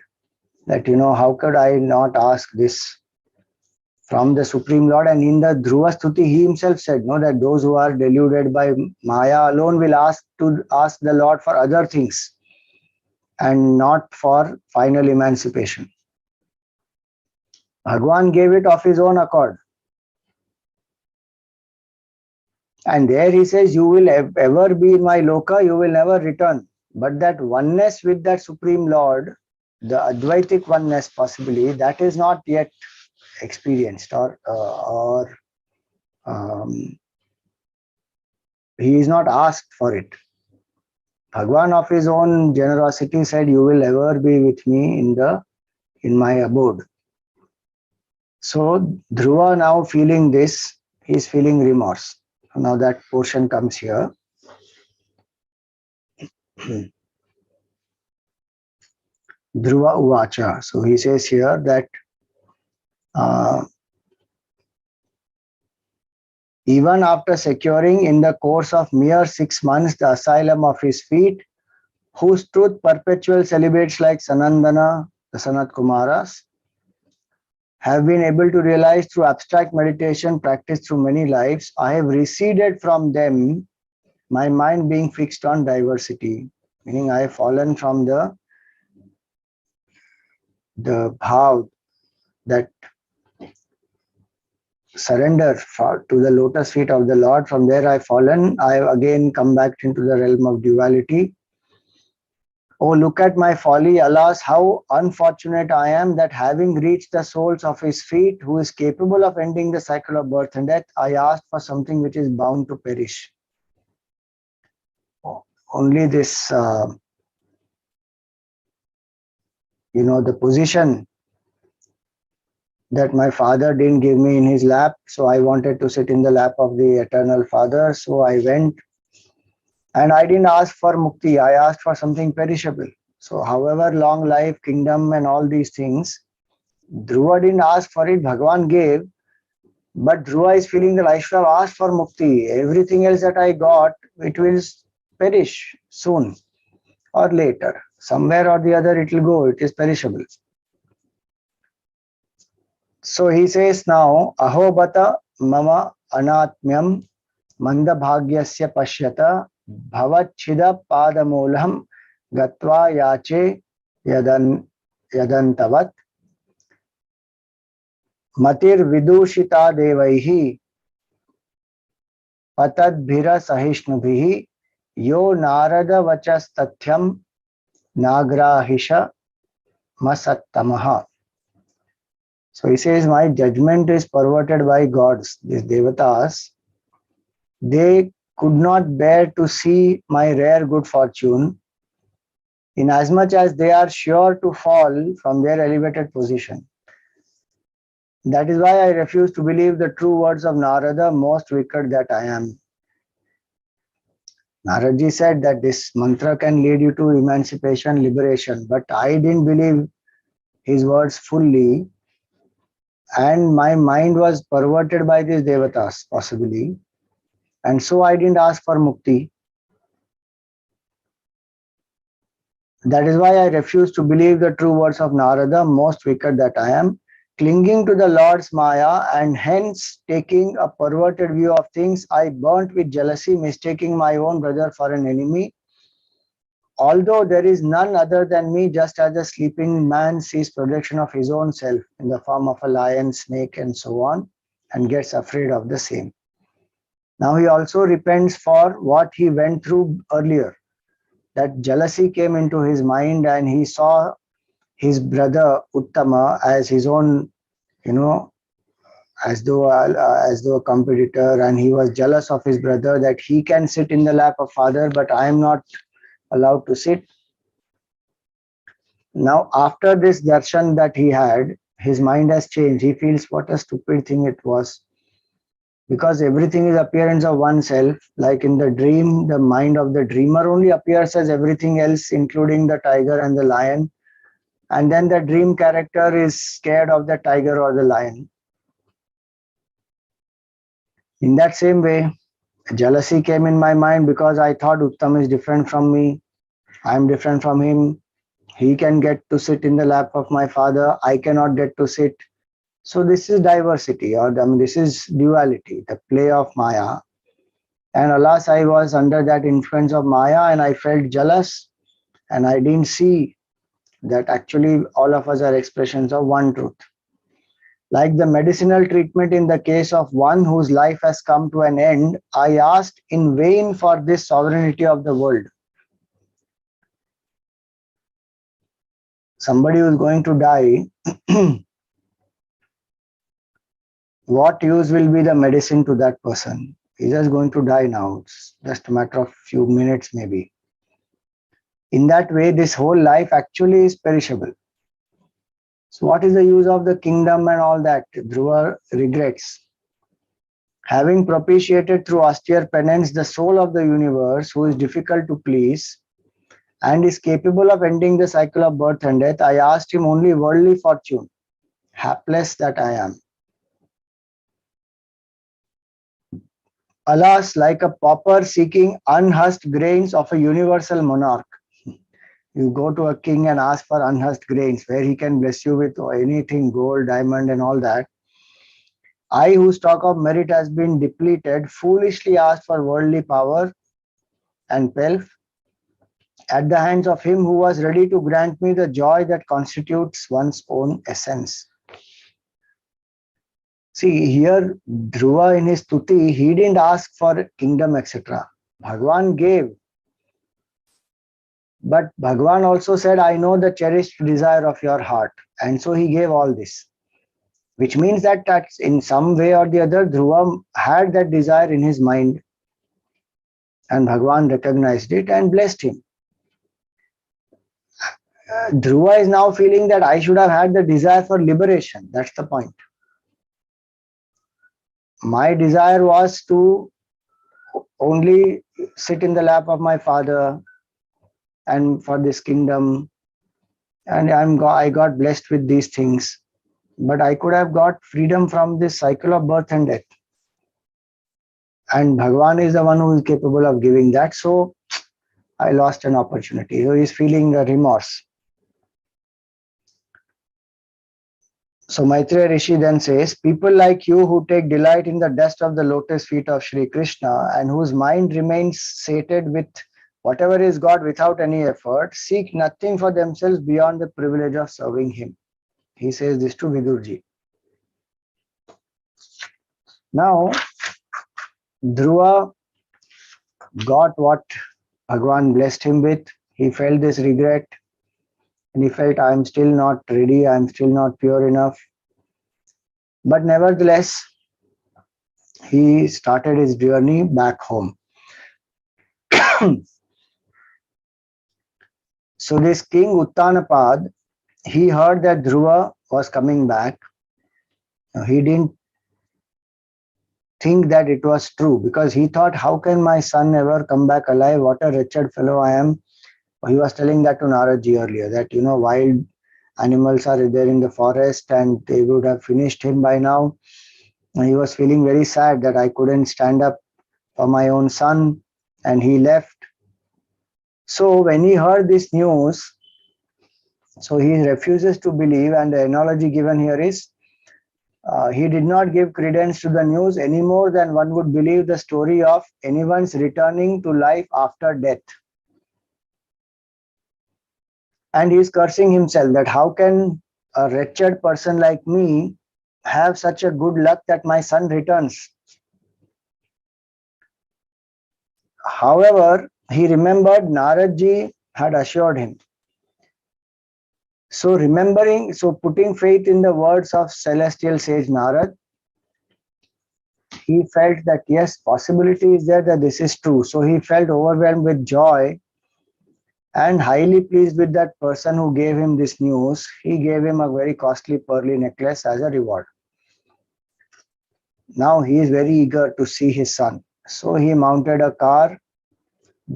that, how could I not ask this from the Supreme Lord? And in the Dhruva stuti, he himself said, that those who are deluded by Maya alone will ask the Lord for other things and not for final emancipation. Bhagavan gave it of his own accord. And there he says, you will ever be in my loka, you will never return. But that oneness with that Supreme Lord, the Advaitic oneness possibly, that is not yet experienced, or he is not asked for it. Bhagavan of his own generosity said, you will ever be with me in my abode. So Dhruva now feeling this, he is feeling remorse. Now that portion comes here. Dhruva Uvacha. So he says here that even after securing in the course of mere 6 months the asylum of his feet, whose truth perpetual celibates like Sanandana, the Sanat Kumaras, have been able to realize through abstract meditation practiced through many lives, I have receded from them, my mind being fixed on diversity. Meaning I have fallen from the bhav, that surrender to the lotus feet of the Lord. From there I have fallen. I have again come back into the realm of duality. Oh, look at my folly. Alas, how unfortunate I am that having reached the soles of his feet, who is capable of ending the cycle of birth and death, I asked for something which is bound to perish. Only this the position that my father didn't give me in his lap, so I wanted to sit in the lap of the eternal Father. So I went, and I didn't ask for mukti, I asked for something perishable. So however long life, kingdom and all these things, Dhruva didn't ask for it, Bhagavan gave, but Dhruva is feeling that I should have asked for mukti. Everything else that I got, it will perish soon or later. Somewhere or the other it will go, it is perishable. So he says now, Ahobata mama anatmyam mandabhagyasya pashyata bhavachida padamolham gatva yache yadantavat matir vidushita devaihi patadbhira sahishnubhihi yo narada vachastathyam nagrahisha masattamaha. So he says, my judgment is perverted by gods, these devatas. They could not bear to see my rare good fortune, inasmuch as they are sure to fall from their elevated position. That is why I refuse to believe the true words of Narada, most wicked that I am. Naradji said that this mantra can lead you to emancipation, liberation, but I didn't believe his words fully. And my mind was perverted by these devatas, possibly. And so I didn't ask for mukti. That is why I refuse to believe the true words of Narada, most wicked that I am, clinging to the Lord's Maya and hence taking a perverted view of things. I burnt with jealousy, mistaking my own brother for an enemy. Although there is none other than me, just as a sleeping man sees projection of his own self in the form of a lion, snake, and so on, and gets afraid of the same. Now he also repents for what he went through earlier. That jealousy came into his mind and he saw his brother Uttama as his own, as though a competitor, and he was jealous of his brother that he can sit in the lap of father, but I am not allowed to sit. Now, after this darshan that he had, his mind has changed. He feels what a stupid thing it was. Because everything is appearance of oneself. Like in the dream, the mind of the dreamer only appears as everything else, including the tiger and the lion. And then the dream character is scared of the tiger or the lion. In that same way, jealousy came in my mind because I thought Uttam is different from me. I am different from him. He can get to sit in the lap of my father. I cannot get to sit. So this is diversity, or this is duality, the play of Maya. And alas, I was under that influence of Maya and I felt jealous, and I didn't see that actually all of us are expressions of one truth. Like the medicinal treatment in the case of one whose life has come to an end, I asked in vain for this sovereignty of the world. Somebody who is going to die, what use will be the medicine to that person? He's just going to die now. It's just a matter of few minutes maybe. In that way, this whole life actually is perishable. So what is the use of the kingdom and all that? Dhruva regrets. Having propitiated through austere penance the soul of the universe, who is difficult to please and is capable of ending the cycle of birth and death, I asked him only worldly fortune. Hapless that I am. Alas, like a pauper seeking unhusked grains of a universal monarch. You go to a king and ask for unhusked grains, where he can bless you with anything, gold, diamond, and all that. I, whose stock of merit has been depleted, foolishly asked for worldly power and pelf at the hands of him who was ready to grant me the joy that constitutes one's own essence. See, here Dhruva in his stuti, he didn't ask for kingdom, etc. Bhagavan gave. But Bhagavan also said, I know the cherished desire of your heart. And so he gave all this. Which means that in some way or the other, Dhruva had that desire in his mind. And Bhagavan recognized it and blessed him. Dhruva is now feeling that I should have had the desire for liberation. That's the point. My desire was to only sit in the lap of my father and for this kingdom, and I got blessed with these things. But I could have got freedom from this cycle of birth and death. And Bhagavan is the one who is capable of giving that. So I lost an opportunity. So he's feeling a remorse. So Maitreya Rishi then says, people like you who take delight in the dust of the lotus feet of Sri Krishna and whose mind remains sated with whatever is God without any effort, seek nothing for themselves beyond the privilege of serving him. He says this to Vidurji. Now, Dhruva got what Bhagavan blessed him with. He felt this regret and he felt, I am still not ready, I am still not pure enough. But nevertheless, he started his journey back home. So this king Uttanapad, he heard that Dhruva was coming back. He didn't think that it was true because he thought, how can my son ever come back alive? What a wretched fellow I am. He was telling that to Naradji earlier, that, wild animals are there in the forest and they would have finished him by now. And he was feeling very sad that I couldn't stand up for my own son and he left. So when he heard this news, so he refuses to believe, and the analogy given here is he did not give credence to the news any more than one would believe the story of anyone's returning to life after death. And he is cursing himself that how can a wretched person like me have such a good luck that my son returns. However, he remembered Naradji had assured him. So putting faith in the words of celestial sage Narad, he felt that yes, possibility is there that this is true. So he felt overwhelmed with joy and highly pleased with that person who gave him this news. He gave him a very costly pearly necklace as a reward. Now he is very eager to see his son. So he mounted a car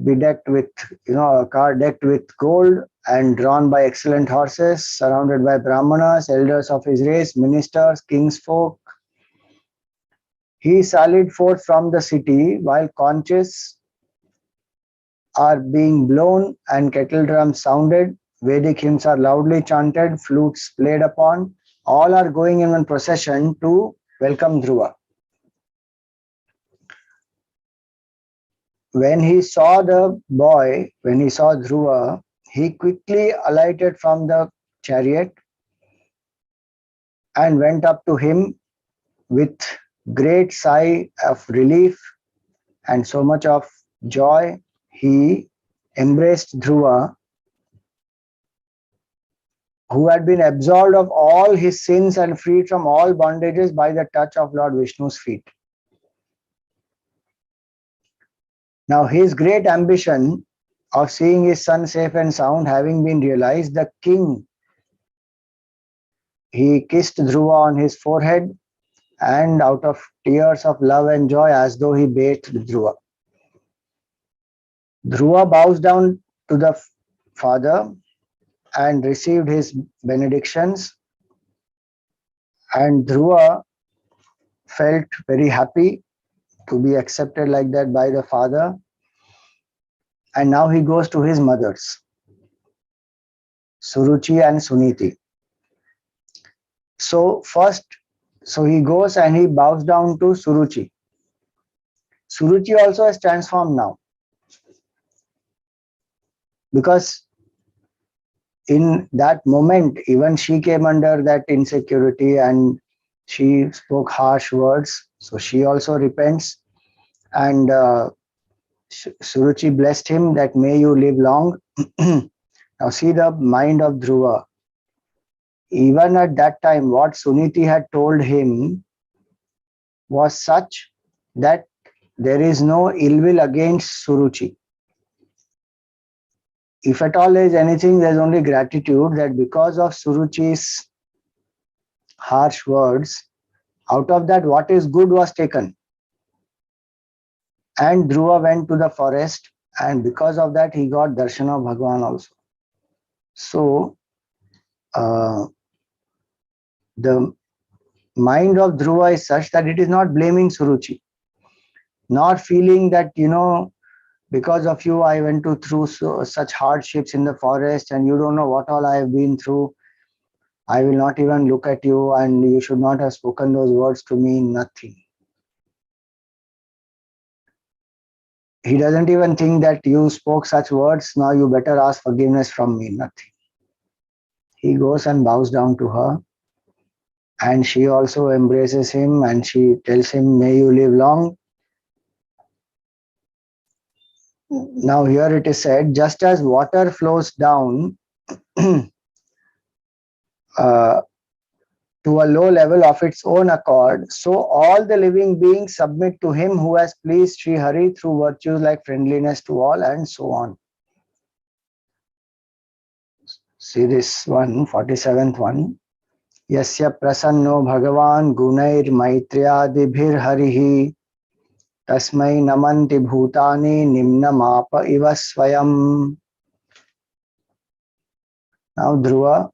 bedecked with, a car decked with gold and drawn by excellent horses, surrounded by brahmanas, elders of his race, ministers, kingsfolk. He sallied forth from the city while conches are being blown and kettle drums sounded, Vedic hymns are loudly chanted, flutes played upon. All are going in one procession to welcome Dhruva. When he saw Dhruva, he quickly alighted from the chariot and went up to him with great sigh of relief and so much of joy. He embraced Dhruva, who had been absolved of all his sins and freed from all bondages by the touch of Lord Vishnu's feet. Now, his great ambition of seeing his son safe and sound having been realized, the king, he kissed Dhruva on his forehead and out of tears of love and joy as though he bathed Dhruva. Dhruva bows down to the father and received his benedictions, and Dhruva felt very happy to be accepted like that by the father. And now he goes to his mothers, Suruchi and Suniti. So he goes and he bows down to Suruchi. Suruchi also has transformed now, because in that moment, even she came under that insecurity and she spoke harsh words. So she also repents, and Suruchi blessed him that may you live long. Now see the mind of Dhruva. Even at that time, what Suniti had told him was such that there is no ill will against Suruchi. if at all there is anything, there is only gratitude that because of Suruchi's harsh words, out of that what is good was taken. And Dhruva went to the forest, and because of that he got darshan of Bhagavan also. So the mind of Dhruva is such that it is not blaming Suruchi, not feeling that, because of you I went through such hardships in the forest, and you don't know what all I have been through. I will not even look at you, and you should not have spoken those words to me. Nothing. He doesn't even think that you spoke such words, now you better ask forgiveness from me. Nothing. He goes and bows down to her, and she also embraces him, and she tells him, may you live long. Now here it is said, just as water flows down to a low level of its own accord, so all the living beings submit to him who has pleased Sri Hari through virtues like friendliness to all, and so on. See this one, 47th one. Yasya prasanno Bhagavan gunair maitriyadibhir harihi tasmai namanti bhutani nimna mapa iva swayam. Now Dhruva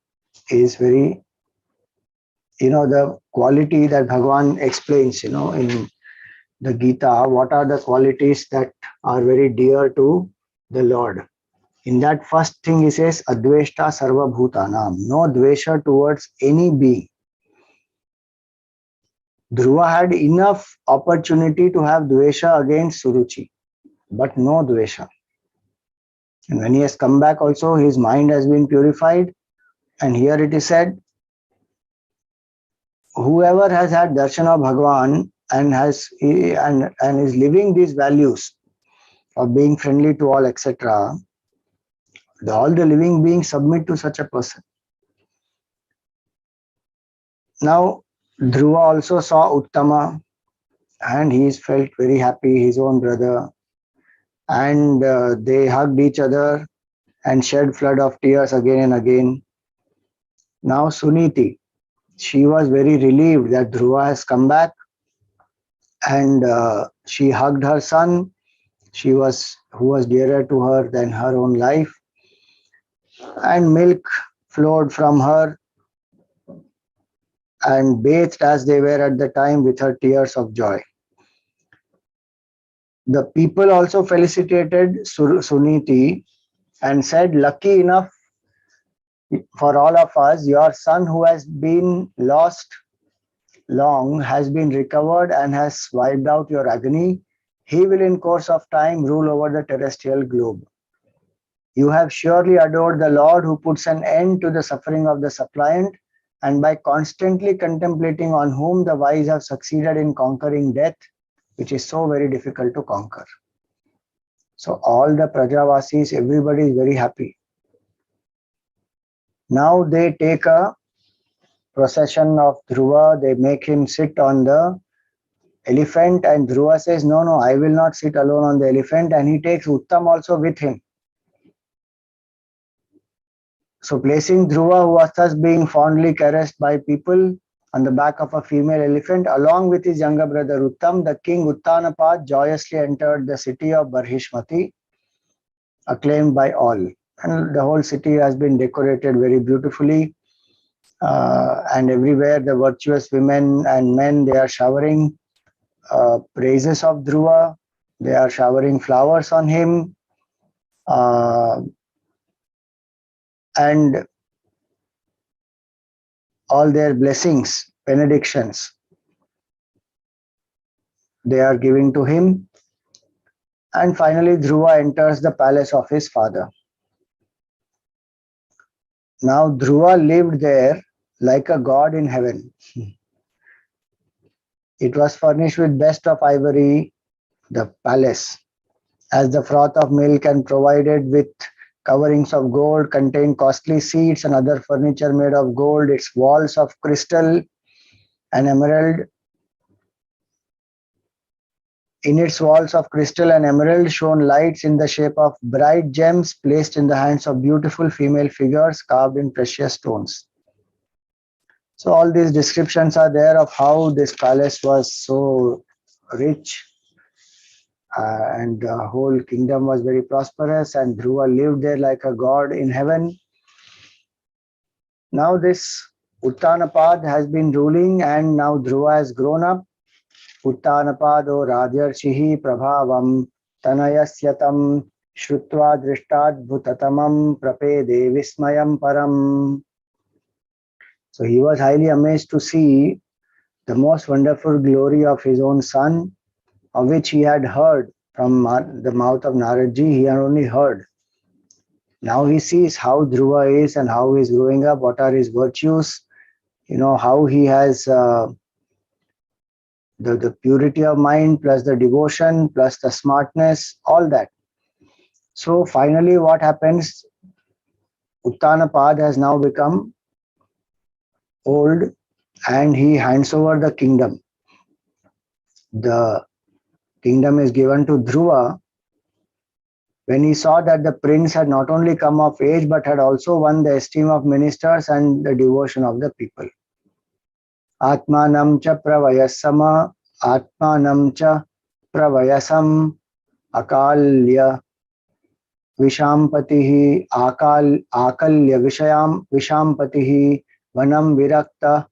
is very, the quality that Bhagavan explains, in the Gita, what are the qualities that are very dear to the Lord. In that first thing he says, Adveshta Sarva Bhutanam, no dvesha towards any being. Dhruva had enough opportunity to have dvesha against Suruchi, but no dvesha. And when he has come back also, his mind has been purified. And here it is said, whoever has had darshan of Bhagavan and is living these values of being friendly to all, etc., all the living beings submit to such a person. Now, Dhruva also saw Uttama, and he felt very happy, his own brother, and they hugged each other and shed flood of tears again and again. Now Suniti, she was very relieved that Dhruva has come back, and she hugged her son, who was dearer to her than her own life, and milk flowed from her, and bathed as they were at the time with her tears of joy. The people also felicitated Suniti and said, lucky enough for all of us, your son who has been lost long has been recovered and has wiped out your agony. He will in course of time rule over the terrestrial globe. You have surely adored the Lord who puts an end to the suffering of the suppliant, and by constantly contemplating on whom the wise have succeeded in conquering death, which is so very difficult to conquer. So all the Prajavasis, everybody is very happy. Now they take a procession of Dhruva, they make him sit on the elephant, and Dhruva says, no, I will not sit alone on the elephant, and he takes Uttam also with him. So placing Dhruva, who was thus being fondly caressed by people, on the back of a female elephant, along with his younger brother Uttam, the king Uttanapad joyously entered the city of Barhishmati, acclaimed by all. And the whole city has been decorated very beautifully. And everywhere the virtuous women and men, they are showering praises of Dhruva. They are showering flowers on him. And all their blessings, benedictions, they are giving to him. And finally, Dhruva enters the palace of his father. Now, Dhruva lived there like a god in heaven. It was furnished with best of ivory, the palace, as the froth of milk, and provided with coverings of gold, contained costly seats and other furniture made of gold, its walls of crystal and emerald, In its walls of crystal and emerald shone lights in the shape of bright gems placed in the hands of beautiful female figures carved in precious stones. So all these descriptions are there of how this palace was so rich, and the whole kingdom was very prosperous, and Dhruva lived there like a god in heaven. Now this Uttanapad has been ruling, and now Dhruva has grown up. Uttanapado Rajarchihi Prabhavam Tanayasyatam Shrutva Drishtadbhutatamam Prapede Vismayam Param. So he was highly amazed to see the most wonderful glory of his own son, of which he had heard from the mouth of Naradji. He had only heard. Now he sees how Dhruva is and how he is growing up, what are his virtues, how he has the purity of mind plus the devotion plus the smartness, all that. So finally what happens, Uttanapad has now become old and he hands over the kingdom. The kingdom is given to Dhruva. When he saw that the prince had not only come of age but had also won the esteem of ministers and the devotion of the people. Atmanam cha pravayasama, Atmanam cha pravayasam, akalya vishampatihi, akalya vishampatihi, vanam virakta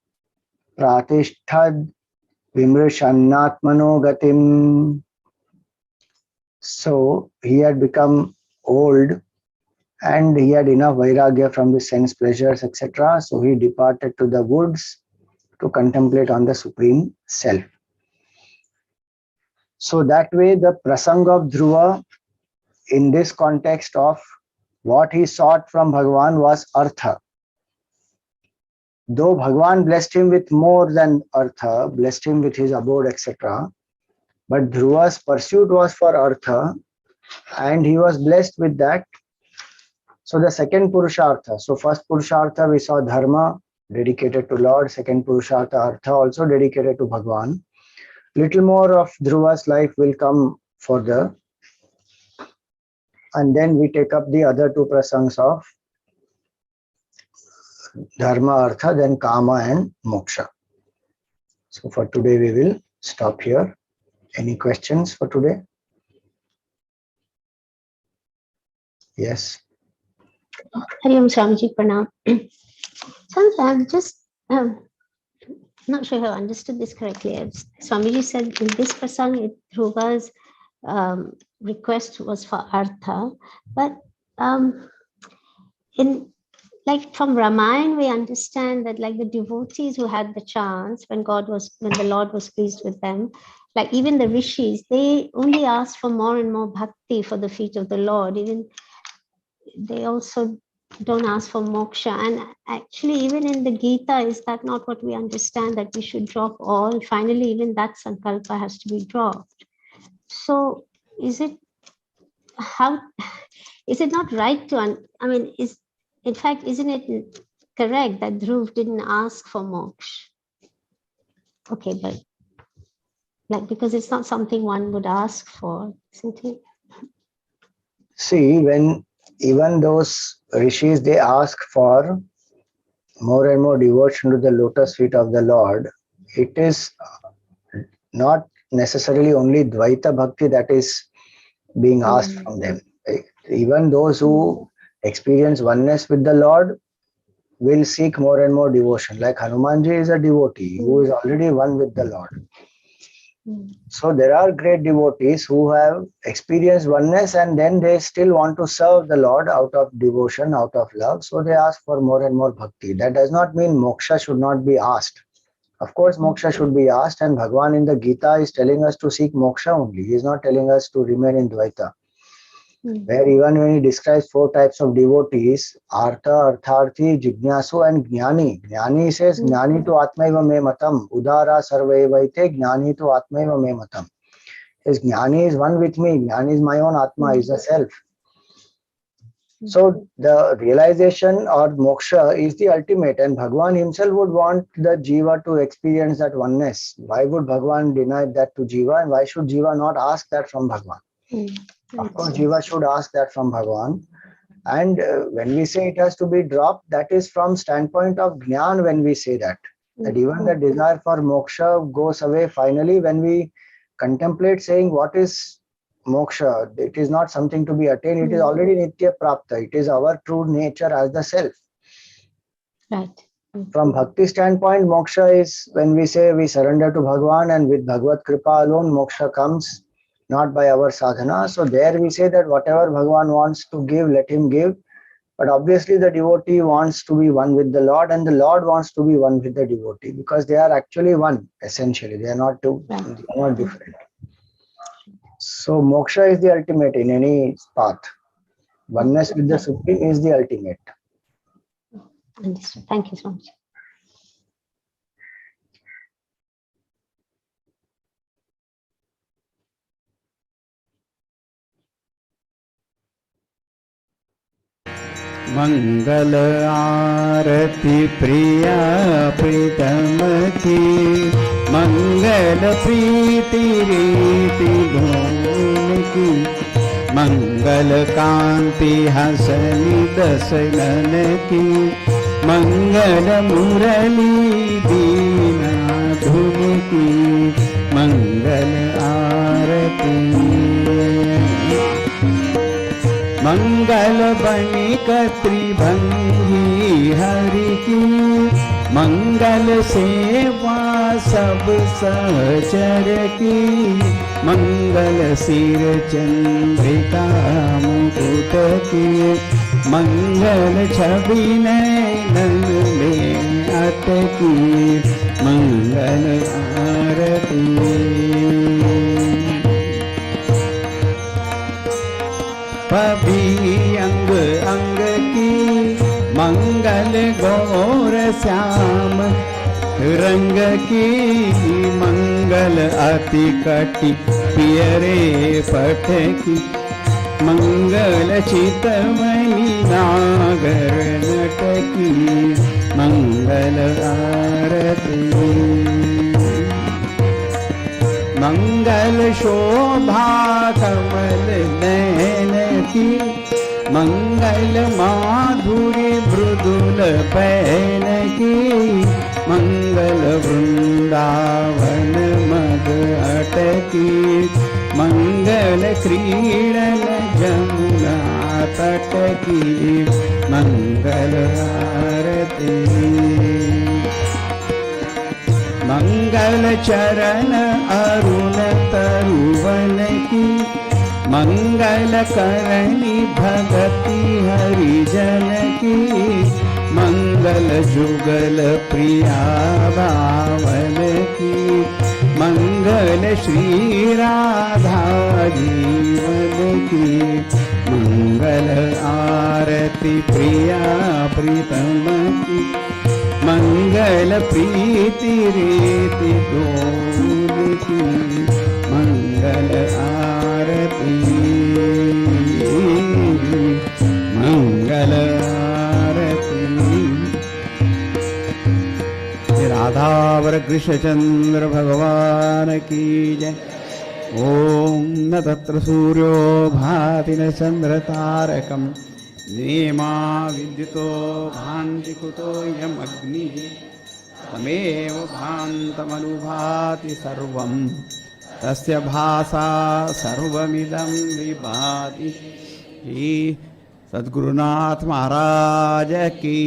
pratishtad vimrishannatmano gatim. So he had become old and he had enough vairagya from the sense pleasures, etc. So he departed to the woods to contemplate on the Supreme Self. So that way the prasang of Dhruva in this context of what he sought from Bhagavan was artha. Though Bhagavan blessed him with more than artha, blessed him with his abode, etc., but Dhruva's pursuit was for artha and he was blessed with that. So the second Purushartha, so first Purushartha we saw dharma dedicated to Lord, second Purushartha artha also dedicated to Bhagavan. Little more of Dhruva's life will come further, and then we take up the other two prasangs of dharma, artha, then kama and moksha. So for today we will stop here. Any questions for today? Yes. Hari Om Swamiji Pranam. So I'm just not sure if I understood this correctly. Swamiji said in this prasang, Dhruva's request was for artha, but in like from Ramayana, we understand that like the devotees who had the chance when the Lord was pleased with them, like even the rishis, they only asked for more and more bhakti for the feet of the Lord. Even they also don't ask for moksha. And actually, even in the Gita, is that not what we understand, that we should drop all? Finally, even that sankalpa has to be dropped. So is it not right to, in fact, isn't it correct that Dhruv didn't ask for moksha? Okay, but like, because it's not something one would ask for, isn't it? See, when even those rishis, they ask for more and more devotion to the lotus feet of the Lord, it is not necessarily only Dvaita Bhakti that is being asked from them. Even those who experience oneness with the Lord will seek more and more devotion. Like Hanumanji is a devotee who is already one with the Lord. So there are great devotees who have experienced oneness and then they still want to serve the Lord out of devotion, out of love. So they ask for more and more bhakti. That does not mean moksha should not be asked. Of course, moksha should be asked, and Bhagavan in the Gita is telling us to seek moksha only. He is not telling us to remain in Dvaita. Where even when he describes 4 types of devotees, Artha, Artharthi, Jignasu and Jnani. Jnani says, Jnani to Atmaiva me matam, Udara sarvaivaite, Jnani to Atmaiva me matam. His Jnani is one with me, Jnani is my own Atma, is the self. So the realization or moksha is the ultimate, and Bhagavan himself would want the jiva to experience that oneness. Why would Bhagavan deny that to jiva, and why should jiva not ask that from Bhagavan? Of course, jiva should ask that from Bhagavan. And when we say it has to be dropped, that is from standpoint of jnana. When we say that even the desire for moksha goes away finally when we contemplate saying what is moksha. It is not something to be attained. It is already nitya prapta. It is our true nature as the self. Right. From bhakti standpoint, moksha is when we say we surrender to Bhagavan, and with Bhagavad Kripa alone, moksha comes, not by our sadhana. So there we say that whatever Bhagavan wants to give, let him give. But obviously the devotee wants to be one with the Lord, and the Lord wants to be one with the devotee, because they are actually one, essentially. They are not two, they are not different. So moksha is the ultimate in any path. Oneness with the Supreme is the ultimate. Understood. Thank you so much. मंगल आरती प्रिया प्रीतम की, मंगल प्रीति रीति धूम की, मंगल कांति हसनी दसलन की, मंगल मुरली दीना धुन की, मंगल आरती। मंगल बणिक त्रिभंगी हरि की, मंगल सेवा सब सहचर की, मंगल सिर चंद्रिका मुकुट की, मंगल छवि नयन में अटकी, मंगल आरती। पभी अंग अंग की, मंगल गौर श्याम रंग की, मंगल अति कटि पियरे पट की, मंगल चितमणि नागर नट की, मंगल आरती। मंगल शोभा कमल नयन की, मंगल माधुरी मृदुल पैन की, मंगल वृंदावन मद अटकी, मंगल क्रीडन जमुना तट की, मंगल आरती। मंगल चरण अरुण तरुवन की, मंगल करणी भगति हरिजन की, मंगल जुगल प्रिया बावन की, मंगल श्री राधा जीवन की, मंगल आरती प्रिया प्रीतम की, मंगल प्रीति रीति डोल की, मंगल आरती। मंगल आरती। राधावर कृष्णचंद्र भगवान की जय। ओम न तत्र सूर्यो भाति न चंद्र तारकम्, नेमा विद्युतो भान्ति कुतो यमग्निः, तमेव भान्तमनुभाति सर्वं, तस्य भासा सर्वमिदं विभाति। सद्गुरुनाथ महाराज की।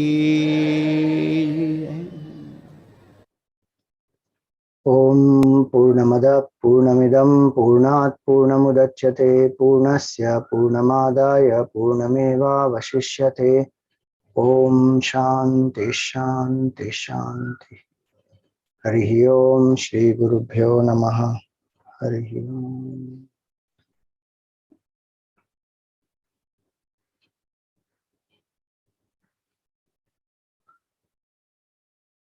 ओम पूर्णमदः पूर्णमिदं पूर्णात् पूर्णमुदच्यते, पूर्णस्य पूर्णमादाय पूर्णमेवावशिष्यते। ओम शांति शांति शांति। हरि ओम। श्री गुरुभ्यो नमः। हरि ओम।